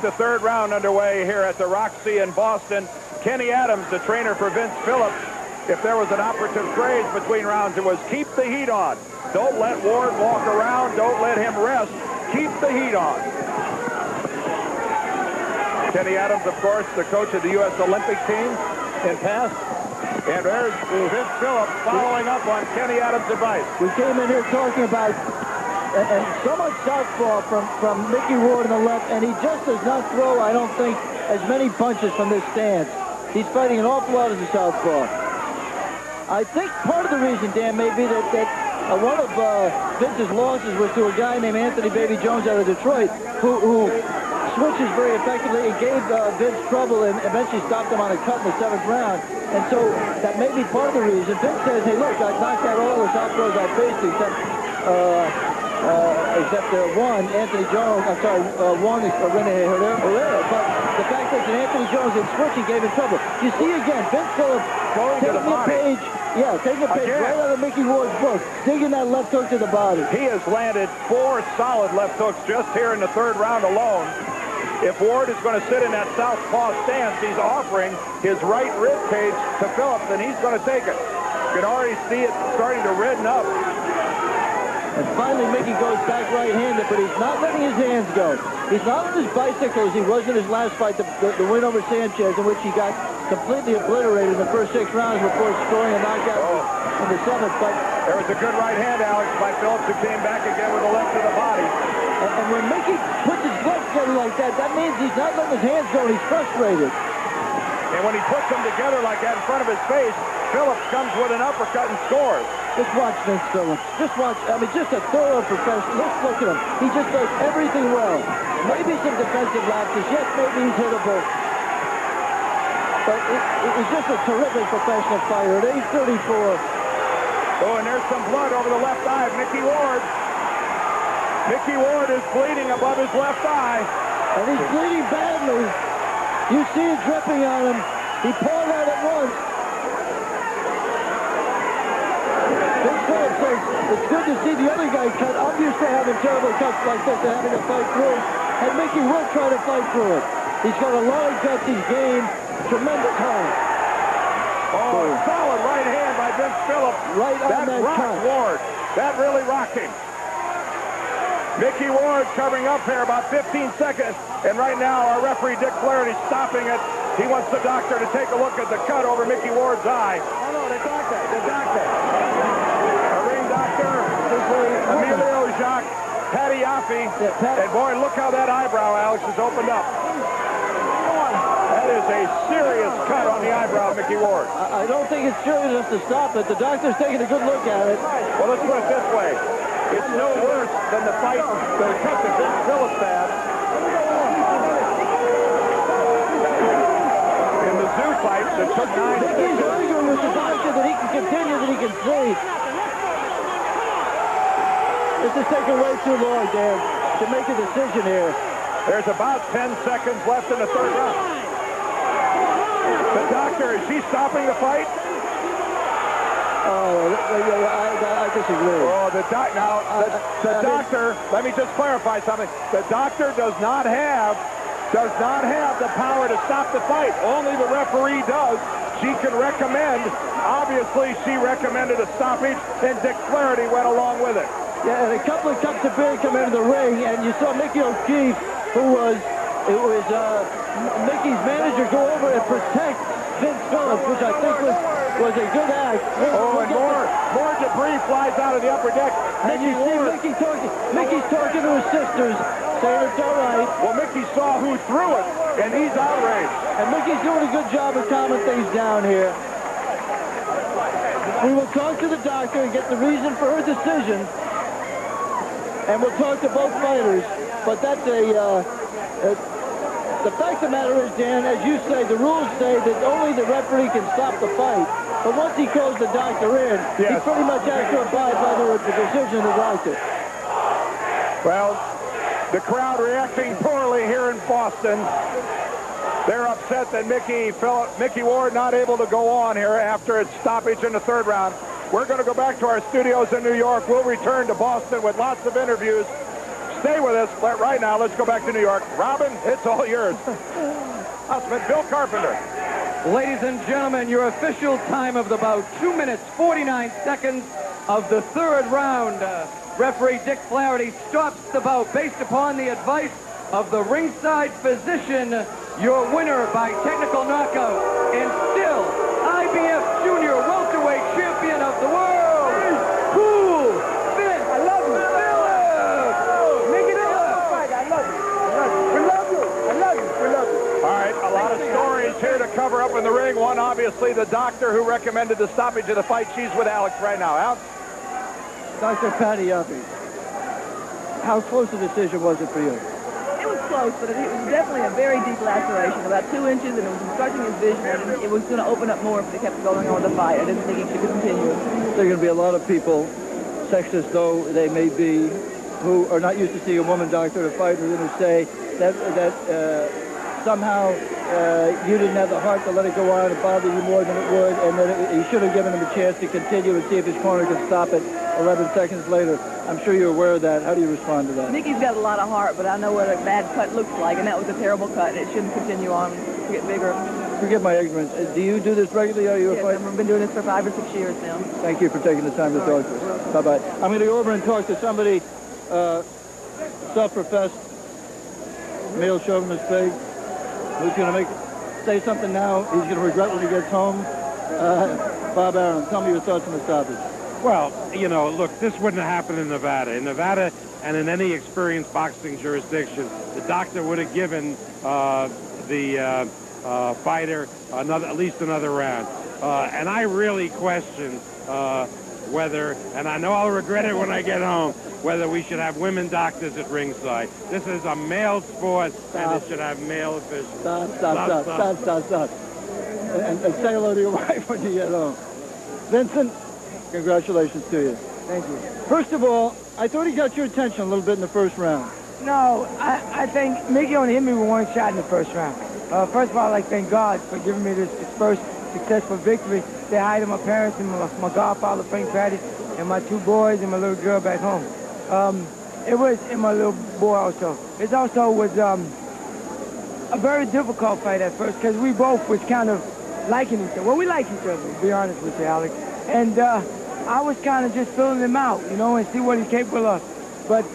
The third round underway here at the Roxy in Boston. Kenny Adams, the trainer for Vince Phillips. If there was an operative phrase between rounds, it was keep the heat on. Don't let Ward walk around. Don't let him rest. Keep the heat on. Kenny Adams, of course, the coach of the U.S. Olympic team in past. And there's Vince Phillips following up on Kenny Adams' advice. We came in here talking about and so much southpaw from Micky Ward on the left, and he just does not throw, I don't think, as many punches from this stance. He's fighting an awful lot as a southpaw. I think part of the reason, Dan, may be that one of Vince's losses was to a guy named Anthony Baby Jones out of Detroit, who switches very effectively and gave Vince trouble and eventually stopped him on a cut in the 7th round. And so that may be part of the reason. Vince says, hey, look, I knocked out all the southpaws I faced except one, Anthony Jones. I'm sorry, one is Rene Herrera. But the fact that Anthony Jones in switching gave him trouble. You see again, Vince Phillips taking a page, taking a page right out of Micky Ward's book, digging that left hook to the body. He has landed 4 solid left hooks just here in the 3rd round alone. If Ward is going to sit in that southpaw stance, he's offering his right rib cage to Phillips, and he's going to take it. You can already see it starting to redden up. And finally, Micky goes back right-handed, but he's not letting his hands go. He's not on his bicycle as he was in his last fight, the win over Sanchez, in which he got completely obliterated in the first 6 rounds before scoring a knockout in the 7th. But there was a good right hand, Alex, by Phillips, who came back again with the left to the body. And when Micky puts his gloves together like that, that means he's not letting his hands go, and he's frustrated. And when he puts them together like that in front of his face, Phillips comes with an uppercut and scores. Just watch Vince Phillips. Just watch. I mean, just a thorough professional. Let's look at him. He just does everything well. Maybe some defensive lapses. Yes, maybe he's hittable. But he's just a terrific professional fighter at age 34. Oh, and there's some blood over the left eye of Micky Ward. Micky Ward is bleeding above his left eye. And he's bleeding badly. You see it dripping on him. He poured out at once. Vince Phillips because it's good to see the other guy cut. I'm used to having terrible cuts like this and having to fight through. And Micky will try to fight through it. He's got a lot of guts. He's gained tremendous heart. Oh, solid right hand by Vince Phillips. Right on that cut. Ward. That really rocked him. Micky Ward covering up here about 15 seconds. And right now, our referee, Dick Flaherty, stopping it. He wants the doctor to take a look at the cut over Micky Ward's eye. Oh, no, the doctor. A ring doctor, Emilio Jacques Patiafi. And boy, look how that eyebrow, Alex, is opened up. That is a serious cut on the eyebrow of Micky Ward. I don't think it's serious enough to stop it. The doctor's taking a good look at it. Well, let's put it this way. It's no worse than the fight, the cut that Vince Phillips had in the zoo fight that took 9 seconds. He's arguing with the doctor that he can continue, that he can see. This is taking way too long, Dan, to make a decision here. There's about 10 seconds left in the third round. The doctor, is she stopping the fight? Oh, I disagree. Oh, the doctor, let me just clarify something. The doctor does not have the power to stop the fight. Only the referee does. She can recommend. Obviously, she recommended a stoppage, and Dick Flaherty went along with it. Yeah, and a couple of cuts of beer come into the ring, and you saw Mickey O'Keefe, who was Mickey's manager, go over and protect Vince Phillips, which I think was a good act. Oh, and more debris flies out of the upper deck. And you see Mickey's talking to his sisters, saying it's all right. Well, Mickey saw who threw it, and he's outraged. And Mickey's doing a good job of calming things down here. We will talk to the doctor and get the reason for her decision. And we'll talk to both fighters. But that's the fact of the matter is, Dan, as you say, the rules say that only the referee can stop the fight. But once he calls the doctor in, he pretty much has to abide by the decision of the doctor. Well, the crowd reacting poorly here in Boston. They're upset that Micky Ward not able to go on here after its stoppage in the third round. We're going to go back to our studios in New York. We'll return to Boston with lots of interviews. Stay with us. Right now, let's go back to New York. Robin, it's all yours. Husband, Bill Carpenter. Ladies and gentlemen, your official time of about 2 minutes, 49 seconds of the third round. Referee Dick Flaherty stops the bout based upon the advice of the ringside physician. Your winner by technical knockout, and still IBF Junior welterweight champion of the world, Cool Vince. I love you. Phillips. Make it up. I love you. We love you. I love you. We love you. All right, a lot of stories here to cover up in the ring. One, obviously, the doctor who recommended the stoppage of the fight. She's with Alex right now. Alex? Dr. Patiafi, how close a decision was it for you? It was close, but it was definitely a very deep laceration, about 2 inches, and it was obstructing his vision, and it was going to open up more if they kept going on with the fight. I didn't think he could continue. There are going to be a lot of people, sexist though they may be, who are not used to seeing a woman doctor to fight, who are going to say that somehow you didn't have the heart to let it go on and bother you more than it would, and that you should have given him a chance to continue and see if his corner could stop it 11 seconds later. I'm sure you're aware of that. How do you respond to that? Mickey's got a lot of heart, but I know what a bad cut looks like, and that was a terrible cut. It shouldn't continue on to get bigger. Forgive my ignorance. Do you do this regularly? Are you a fighter? I've been doing this for 5 or 6 years now. Thank you for taking the time to talk to us. Bye-bye. I'm going to go over and talk to somebody, self-professed male chauvinist pig, who's going to say something now he's going to regret when he gets home. Bob Aaron, tell me your thoughts on the stoppage. Well, you know, look, this wouldn't have happened in Nevada. In Nevada and in any experienced boxing jurisdiction, the doctor would have given the fighter at least another round. And I really question whether, and I know I'll regret it when I get home, whether we should have women doctors at ringside. This is a male sport, and it should have male officials. Stop. And say hello to your wife when you get home. Vincent, congratulations to you. Thank you. First of all, I thought he got your attention a little bit in the first round. No, I think Mickey only hit me with one shot in the first round. First of all, I'd like to thank God for giving me this first successful victory. Say hi to my parents and my godfather, Frank Patty. and my 2 boys and my little girl back home. It was, and my little boy also. It also was a very difficult fight at first because we both was kind of liking each other. Well, we like each other, to be honest with you, Alex. And I was kind of just filling him out, you know, and see what he's capable of. But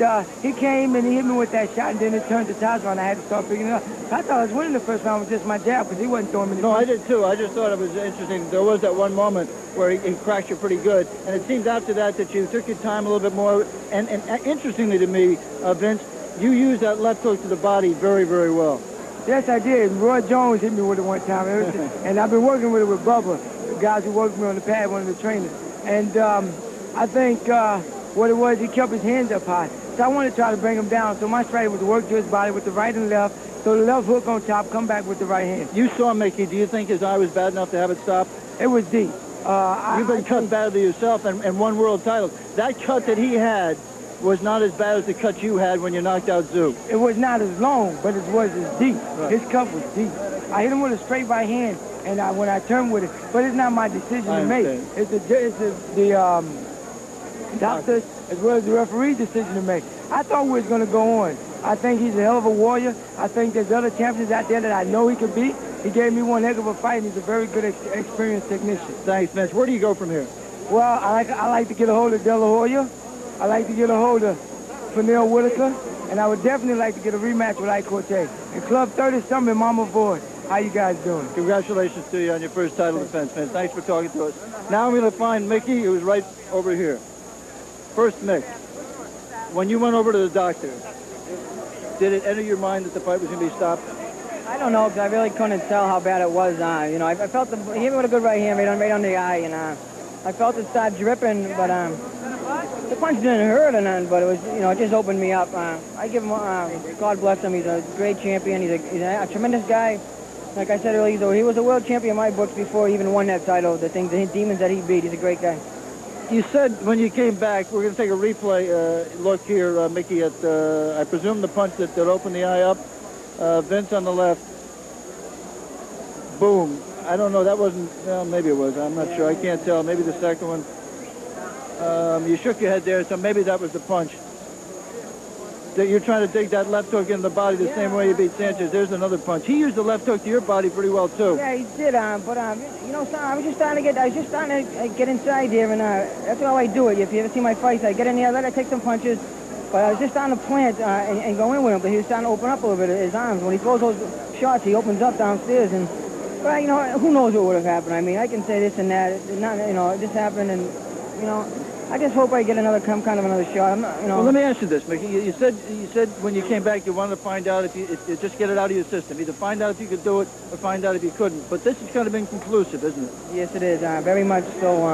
he came and he hit me with that shot, and then it turned to Tazo, and I had to start picking it up. I thought I was winning the first round with just my jab because he wasn't throwing me the No, I did too. I just thought it was interesting. There was that one moment where he crashed you pretty good, and it seems after that you took your time a little bit more. And interestingly to me, Vince, you used that left hook to the body very, very well. Yes, I did. Roy Jones hit me with it one time, and I've been working with it with Bubba, the guys who worked with me on the pad, one of the trainers. And I think what it was, he kept his hands up high. So I wanted to try to bring him down. So my strategy was to work to his body with the right and left. So the left hook on top, come back with the right hand. You saw Mickey. Do you think his eye was bad enough to have it stop? It was deep. You've been cut badly yourself and won world titles. That cut that he had was not as bad as the cut you had when you knocked out Zoo. It was not as long, but it was as deep. Right. His cut was deep. I hit him with a straight right hand, and when I turned with it, but it's not my decision to make. It's the doctor's as well as the referee's decision to make. I thought we was going to go on. I think he's a hell of a warrior. I think there's other champions out there that I know he could beat. He gave me one heck of a fight, and he's a very good, experienced technician. Thanks, Mitch. Where do you go from here? Well, I like to get a hold of De La Hoya. I like to get a hold of Pernell Whitaker, and I would definitely like to get a rematch with Ike Cortez. And Club 30-something, Mama Ford. How you guys doing? Congratulations to you on your first title defense, man. Thanks for talking to us. Now I'm going to find Mickey, who's right over here. First, Mick, when you went over to the doctor, did it enter your mind that the fight was going to be stopped? I don't know, because I really couldn't tell how bad it was. You know, I felt he hit me with a good right hand right on the eye, and I felt it start dripping, but the punch didn't hurt or nothing, but it was, you know, it just opened me up. I give him, God bless him, he's a great champion, he's a tremendous guy. Like I said earlier, he was a world champion in my books before he even won that title. The demons that he beat, he's a great guy. You said when you came back, we're going to take a replay look here, Mickey, at, I presume, the punch that opened the eye up. Vince on the left. Boom. I don't know. That wasn't, well, maybe it was. I'm not sure. I can't tell. Maybe the second one. You shook your head there, so maybe that was the punch. That you're trying to dig that left hook in the body the same way you beat Sanchez. There's another punch. He used the left hook to your body pretty well, too. Yeah, he did, but, you know, I was just starting to get inside there, and that's how I do it. If you ever see my fights, I get in there, I take some punches, but I was just starting to plant and go in with him, but he was starting to open up a little bit his arms. When he throws those shots, he opens up downstairs, and, but, you know, who knows what would have happened. I mean, I can say this and that, you know, this happened, and, you know, I just hope I get another kind of another shot. I'm not, you know. Well, let me ask you this, Mickey. You said when you came back you wanted to find out if you just get it out of your system. Either find out if you could do it or find out if you couldn't. But this has kind of been conclusive, isn't it? Yes, it is. Very much so.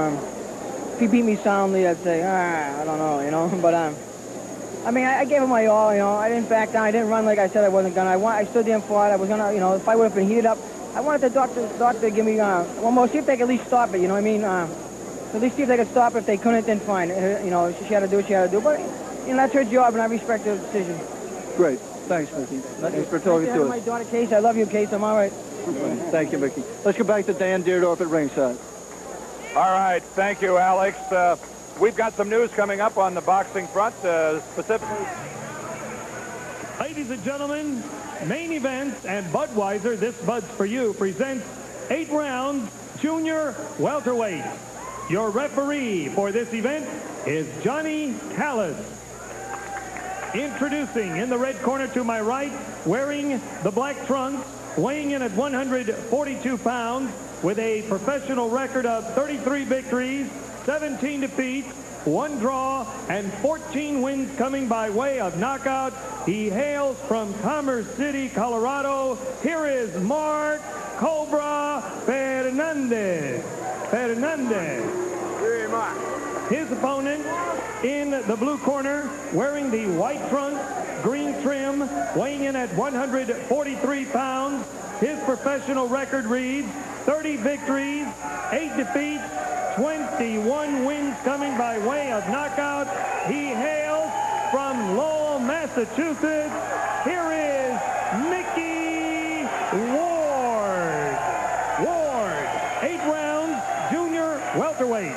If he beat me soundly, I'd say, I don't know, you know. But I mean, I gave him my all, you know. I didn't back down. I didn't run like I said I wasn't gonna. I stood there and fought. I was gonna, you know, the fight would have been heated up. I wanted the doctor to give me one more, see if they could at least stop it. You know what I mean? At least see if they could stop it. If they couldn't, then fine. You know, she had to do what she had to do. But, you know, that's her job, and I respect her decision. Great. Thanks, Mickey. Thanks for talking to us. My daughter, Case. I love you, Case. I'm all right. Thank you, Mickey. Let's go back to Dan Deerdorf at ringside. All right. Thank you, Alex. We've got some news coming up on the boxing front, specifically. Ladies and gentlemen, main event, and Budweiser, this Bud's for you, presents 8 rounds junior welterweight. Your referee for this event is Johnny Callis. Introducing in the red corner to my right, wearing the black trunks, weighing in at 142 pounds with a professional record of 33 victories, 17 defeats, 1 draw, and 14 wins coming by way of knockout. He hails from Commerce City, Colorado. Here is Mark Cobra Fernandez. His opponent in the blue corner, wearing the white trunks, green trim, weighing in at 143 pounds. His professional record reads 30 victories, 8 defeats, 21 wins coming by way of knockout. He hails from Lowell, Massachusetts. Here is Micky Ward. 8 rounds, junior welterweight.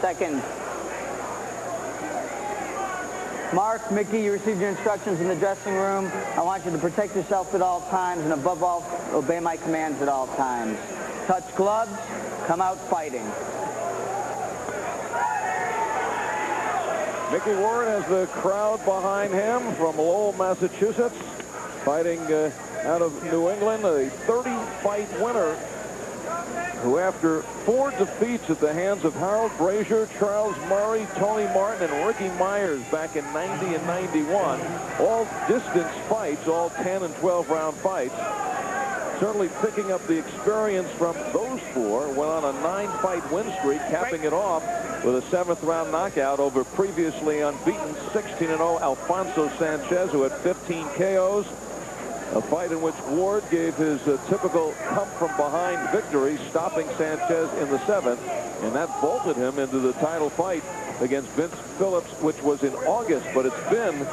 seconds. Mark, Mickey, you received your instructions in the dressing room. I want you to protect yourself at all times, and above all, obey my commands at all times. Touch gloves, come out fighting. Micky Ward has the crowd behind him from Lowell, Massachusetts, fighting out of New England, a 30-fight winner who, after 4 defeats at the hands of Harold Brazier, Charles Murray, Tony Martin, and Ricky Myers back in 90 and 91, all distance fights, all 10 and 12-round fights, certainly picking up the experience from those 4, went on a 9-fight win streak, capping it off with a 7th-round knockout over previously unbeaten 16-0 Alfonso Sanchez, who had 15 KOs. A fight in which Ward gave his typical come-from-behind victory, stopping Sanchez in the 7th, and that vaulted him into the title fight against Vince Phillips, which was in August, but it's been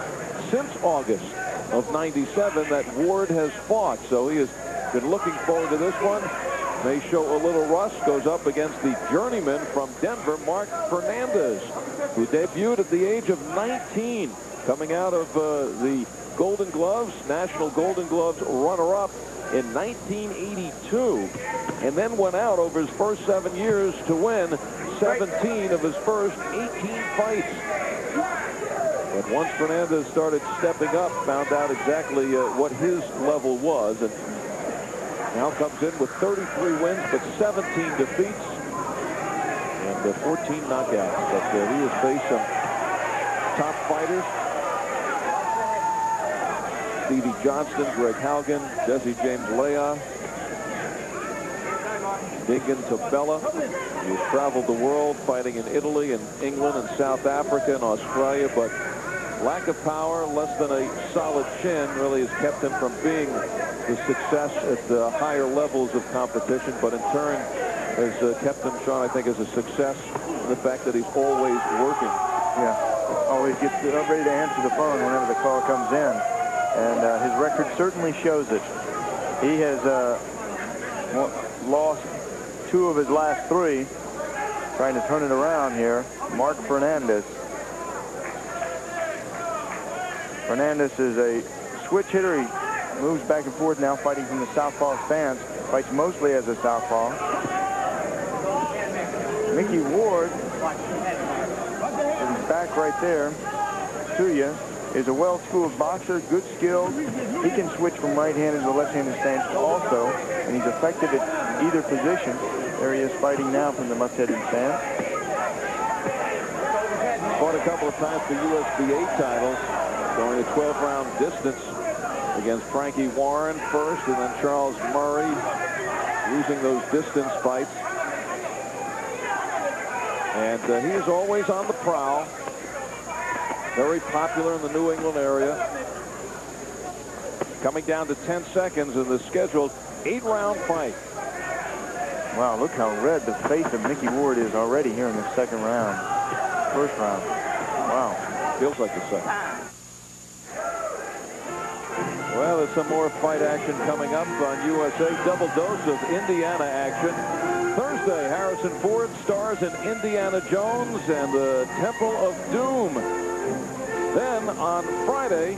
since August of '97 that Ward has fought, so he has been looking forward to this one. May show a little rust, goes up against the journeyman from Denver, Mark Fernandez, who debuted at the age of 19, coming out of the Golden Gloves, National Golden Gloves runner-up in 1982, and then went out over his first 7 years to win 17 of his first 18 fights. But once Fernandez started stepping up, found out exactly what his level was, and now comes in with 33 wins, but 17 defeats and 14 knockouts. But he has faced some top fighters. Stevie Johnston, Greg Haugen, Jesse James Leah, Dingan Tabella, who has traveled the world fighting in Italy and England and South Africa and Australia, but lack of power, less than a solid chin, really has kept him from being the success at the higher levels of competition, but in turn has kept him, Sean, I think, as a success in the fact that he's always working. Yeah, always gets ready to answer the phone whenever the call comes in. And his record certainly shows it. He has lost 2 of his last 3, trying to turn it around here. Mark Fernandez. Fernandez is a switch hitter. He moves back and forth now, fighting from the southpaw stance. Fights mostly as a southpaw. Micky Ward, with his back right there to you, is a well-schooled boxer, good skill. He can switch from right-handed to left-handed stance also, and he's effective at either position. There he is fighting now from the left-handed stance. Fought a couple of times for USBA titles, going a 12-round distance against Frankie Warren first, and then Charles Murray, losing those distance fights. And he is always on the prowl. Very popular in the New England area. Coming down to 10 seconds in the scheduled 8-round fight. Wow, look how red the face of Micky Ward is already here in the 2nd round. 1st round. Wow. Feels like the 2nd. Well, there's some more fight action coming up on USA. Double dose of Indiana action. Thursday, Harrison Ford stars in Indiana Jones and the Temple of Doom. Then on Friday,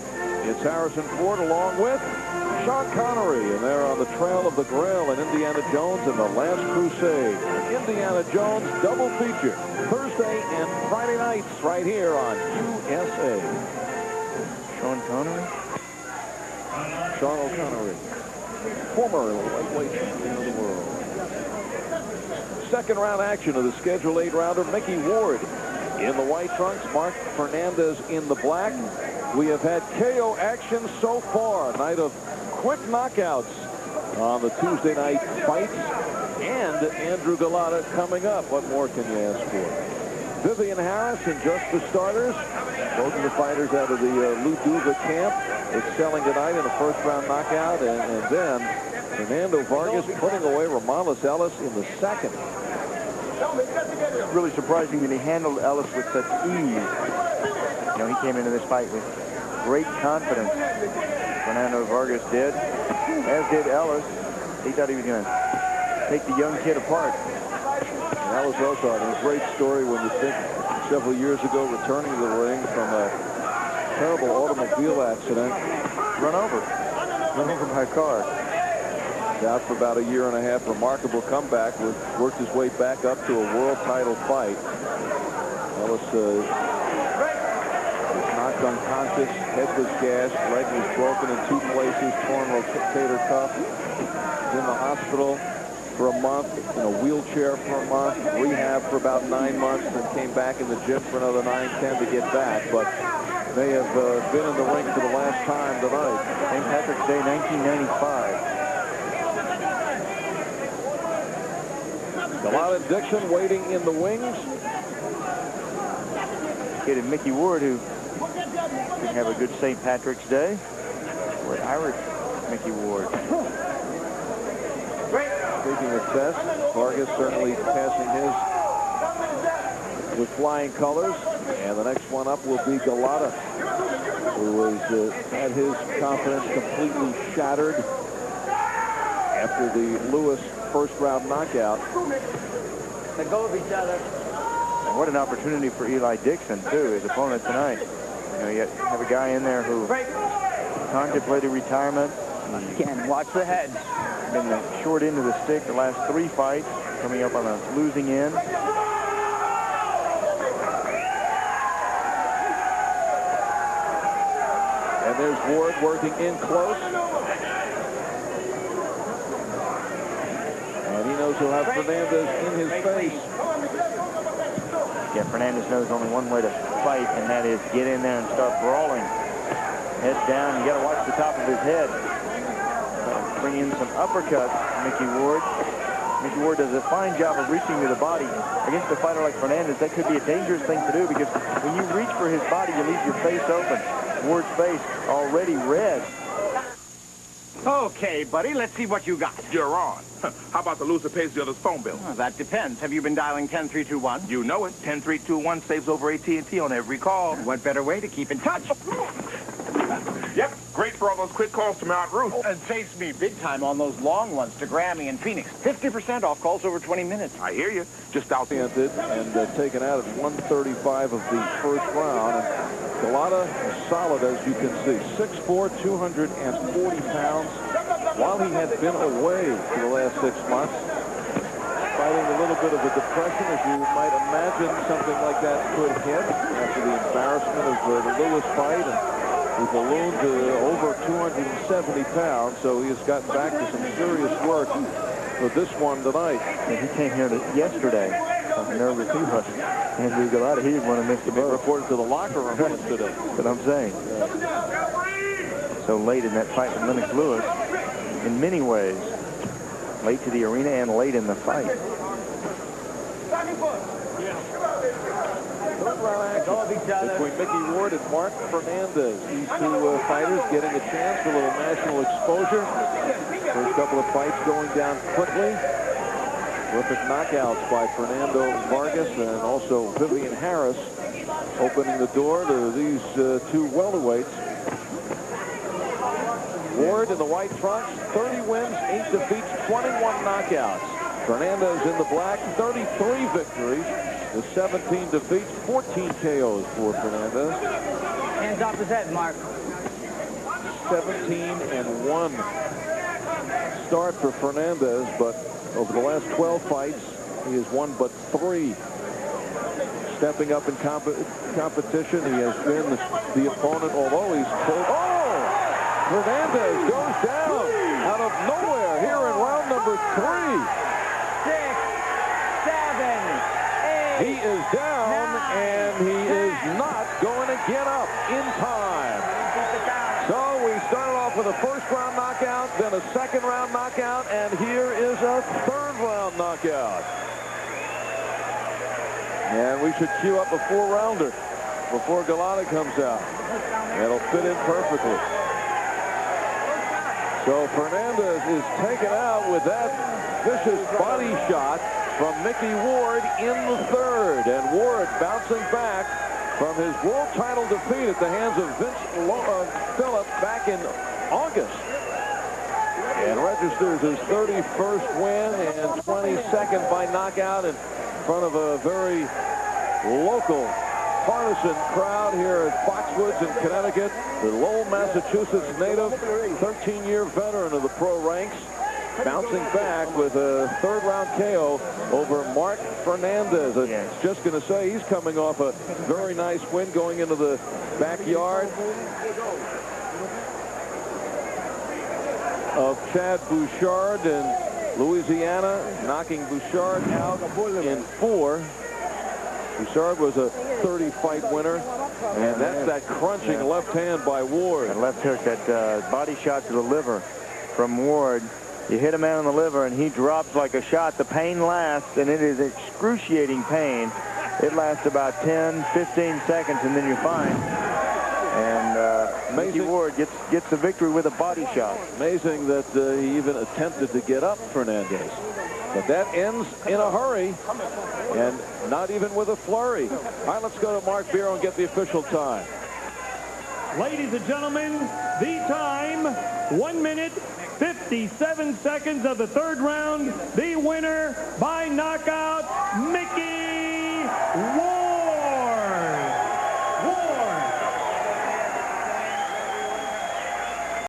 it's Harrison Ford along with Sean Connery, and they're on the trail of the Grail in Indiana Jones and the Last Crusade. An Indiana Jones double feature, Thursday and Friday nights right here on USA. Sean Connery? Sean O'Connery, former lightweight champion of the world. 2nd round action of the scheduled 8-rounder, Micky Ward in the white trunks, Mark Fernandez in the black. We have had KO action so far. Night of quick knockouts on the Tuesday night fights. And Andrew Galata coming up. What more can you ask for? Vivian Harris and just the starters. Both of the fighters out of the Lou Duva camp excelling tonight in a 1st-round knockout. And then Fernando Vargas putting away Romalis Ellis in the 2nd. Really surprising that he handled Ellis with such ease. You know, he came into this fight with great confidence. Fernando Vargas did, as did Ellis. He thought he was going to take the young kid apart. And that was also a great story when you think several years ago, returning to the ring from a terrible automobile accident, run over by a car. Out for about a year and a half. Remarkable comeback. Worked his way back up to a world title fight. Ellis was knocked unconscious. Head was gashed. Leg was broken in 2 places. Torn rotator cuff. In the hospital for a month. In a wheelchair for a month. Rehab for about 9 months. And came back in the gym for another 9, 10 to get back. But may have been in the ring for the last time tonight. St. Patrick's Day 1995. Galata Dixon waiting in the wings. Kid and Micky Ward, who didn't have a good St. Patrick's Day. Or Irish Micky Ward. Speaking of tests, Vargas certainly passing his with flying colors. And the next one up will be Galata, who has had his confidence completely shattered after the Lewis first-round knockout. They go of each other. And what an opportunity for Eli Dixon, too, his opponent tonight. You know, you have a guy in there who contemplated retirement. Again, watch the head. Been the short end of the stick the last 3 fights, coming up on a losing end. And there's Ward working in close. And he knows he'll have Fernandez in his face. Yeah, Fernandez knows only one way to fight, and that is get in there and start brawling. Head down, you got to watch the top of his head. Bring in some uppercuts, Micky Ward. Micky Ward does a fine job of reaching to the body. Against a fighter like Fernandez, that could be a dangerous thing to do, because when you reach for his body, you leave your face open. Ward's face already red. Okay, buddy, let's see what you got. You're on. How about the loser pays the other's phone bill? Oh, that depends. Have you been dialing 10321? You know it. 10321 saves over AT&T on every call. What better way to keep in touch? Yep, great for all those quick calls to Mount Ruth. And saves me big time on those long ones to Grammy and Phoenix. 50% off calls over 20 minutes. I hear you. Just out there. And taken out at 135 of the first round. And Galata is solid, as you can see. 6'4", 240 pounds. While he had been away for the last 6 months, fighting a little bit of a depression, as you might imagine something like that could hit after the embarrassment of the Lewis fight. And he ballooned to over 270 pounds, so he has gotten back to some serious work for this one tonight. And he came here yesterday. I'm nervous he was. Andrew Galata, he didn't want to miss the boat. Reported to the locker room yesterday. That's what I'm saying. So late in that fight with Lennox Lewis, in many ways, late to the arena and late in the fight. Between Micky Ward and Mark Fernandez. These 2 fighters getting a chance for a little national exposure. First couple of fights going down quickly. Terrific knockouts by Fernando Vargas and also Vivian Harris, opening the door to these 2 welterweights. Ward in the white trunks, 30 wins, 8 defeats, 21 knockouts. Fernandez in the black, 33 victories, with 17 defeats, 14 KOs for Fernandez. Hands off his head, Mark. 17-1 start for Fernandez, but over the last 12 fights, he has won but 3. Stepping up in competition, he has been the opponent, although he's pulled. Oh! Fernandez goes down out of nowhere here in round number 3. 6, 7, 8. He is down, 9, and he 10, is not going to get up in time. So we started off with a first-round knockout, then a second-round knockout, and here is a third-round knockout. And we should cue up a 4-rounder before Galata comes out. It'll fit in perfectly. So Fernandez is taken out with that vicious body shot from Micky Ward in the third. And Ward bouncing back from his world title defeat at the hands of Vince Phillips back in August. And registers his 31st win and 22nd by knockout. And front of a very local partisan crowd here at Foxwoods in Connecticut. The Lowell, Massachusetts native, 13-year veteran of the pro ranks, bouncing back with a third-round KO over Mark Fernandez. I was just going to say, he's coming off a very nice win going into the backyard of Chad Bouchard in Louisiana, knocking Bouchard out in 4. Bouchard was a 30-fight winner, and that's that crunching left hand by Ward. That left hook, that body shot to the liver from Ward. You hit a man on the liver, and he drops like a shot. The pain lasts, and it is excruciating pain. It lasts about 10, 15 seconds, and then you're fine. And Micky Ward gets the victory with a body shot. Amazing that he even attempted to get up Fernandez. But that ends in a hurry, and not even with a flurry. All right, let's go to Mark Biro and get the official time. Ladies and gentlemen, the time, 1 minute, 57 seconds of the third round. The winner by knockout, Micky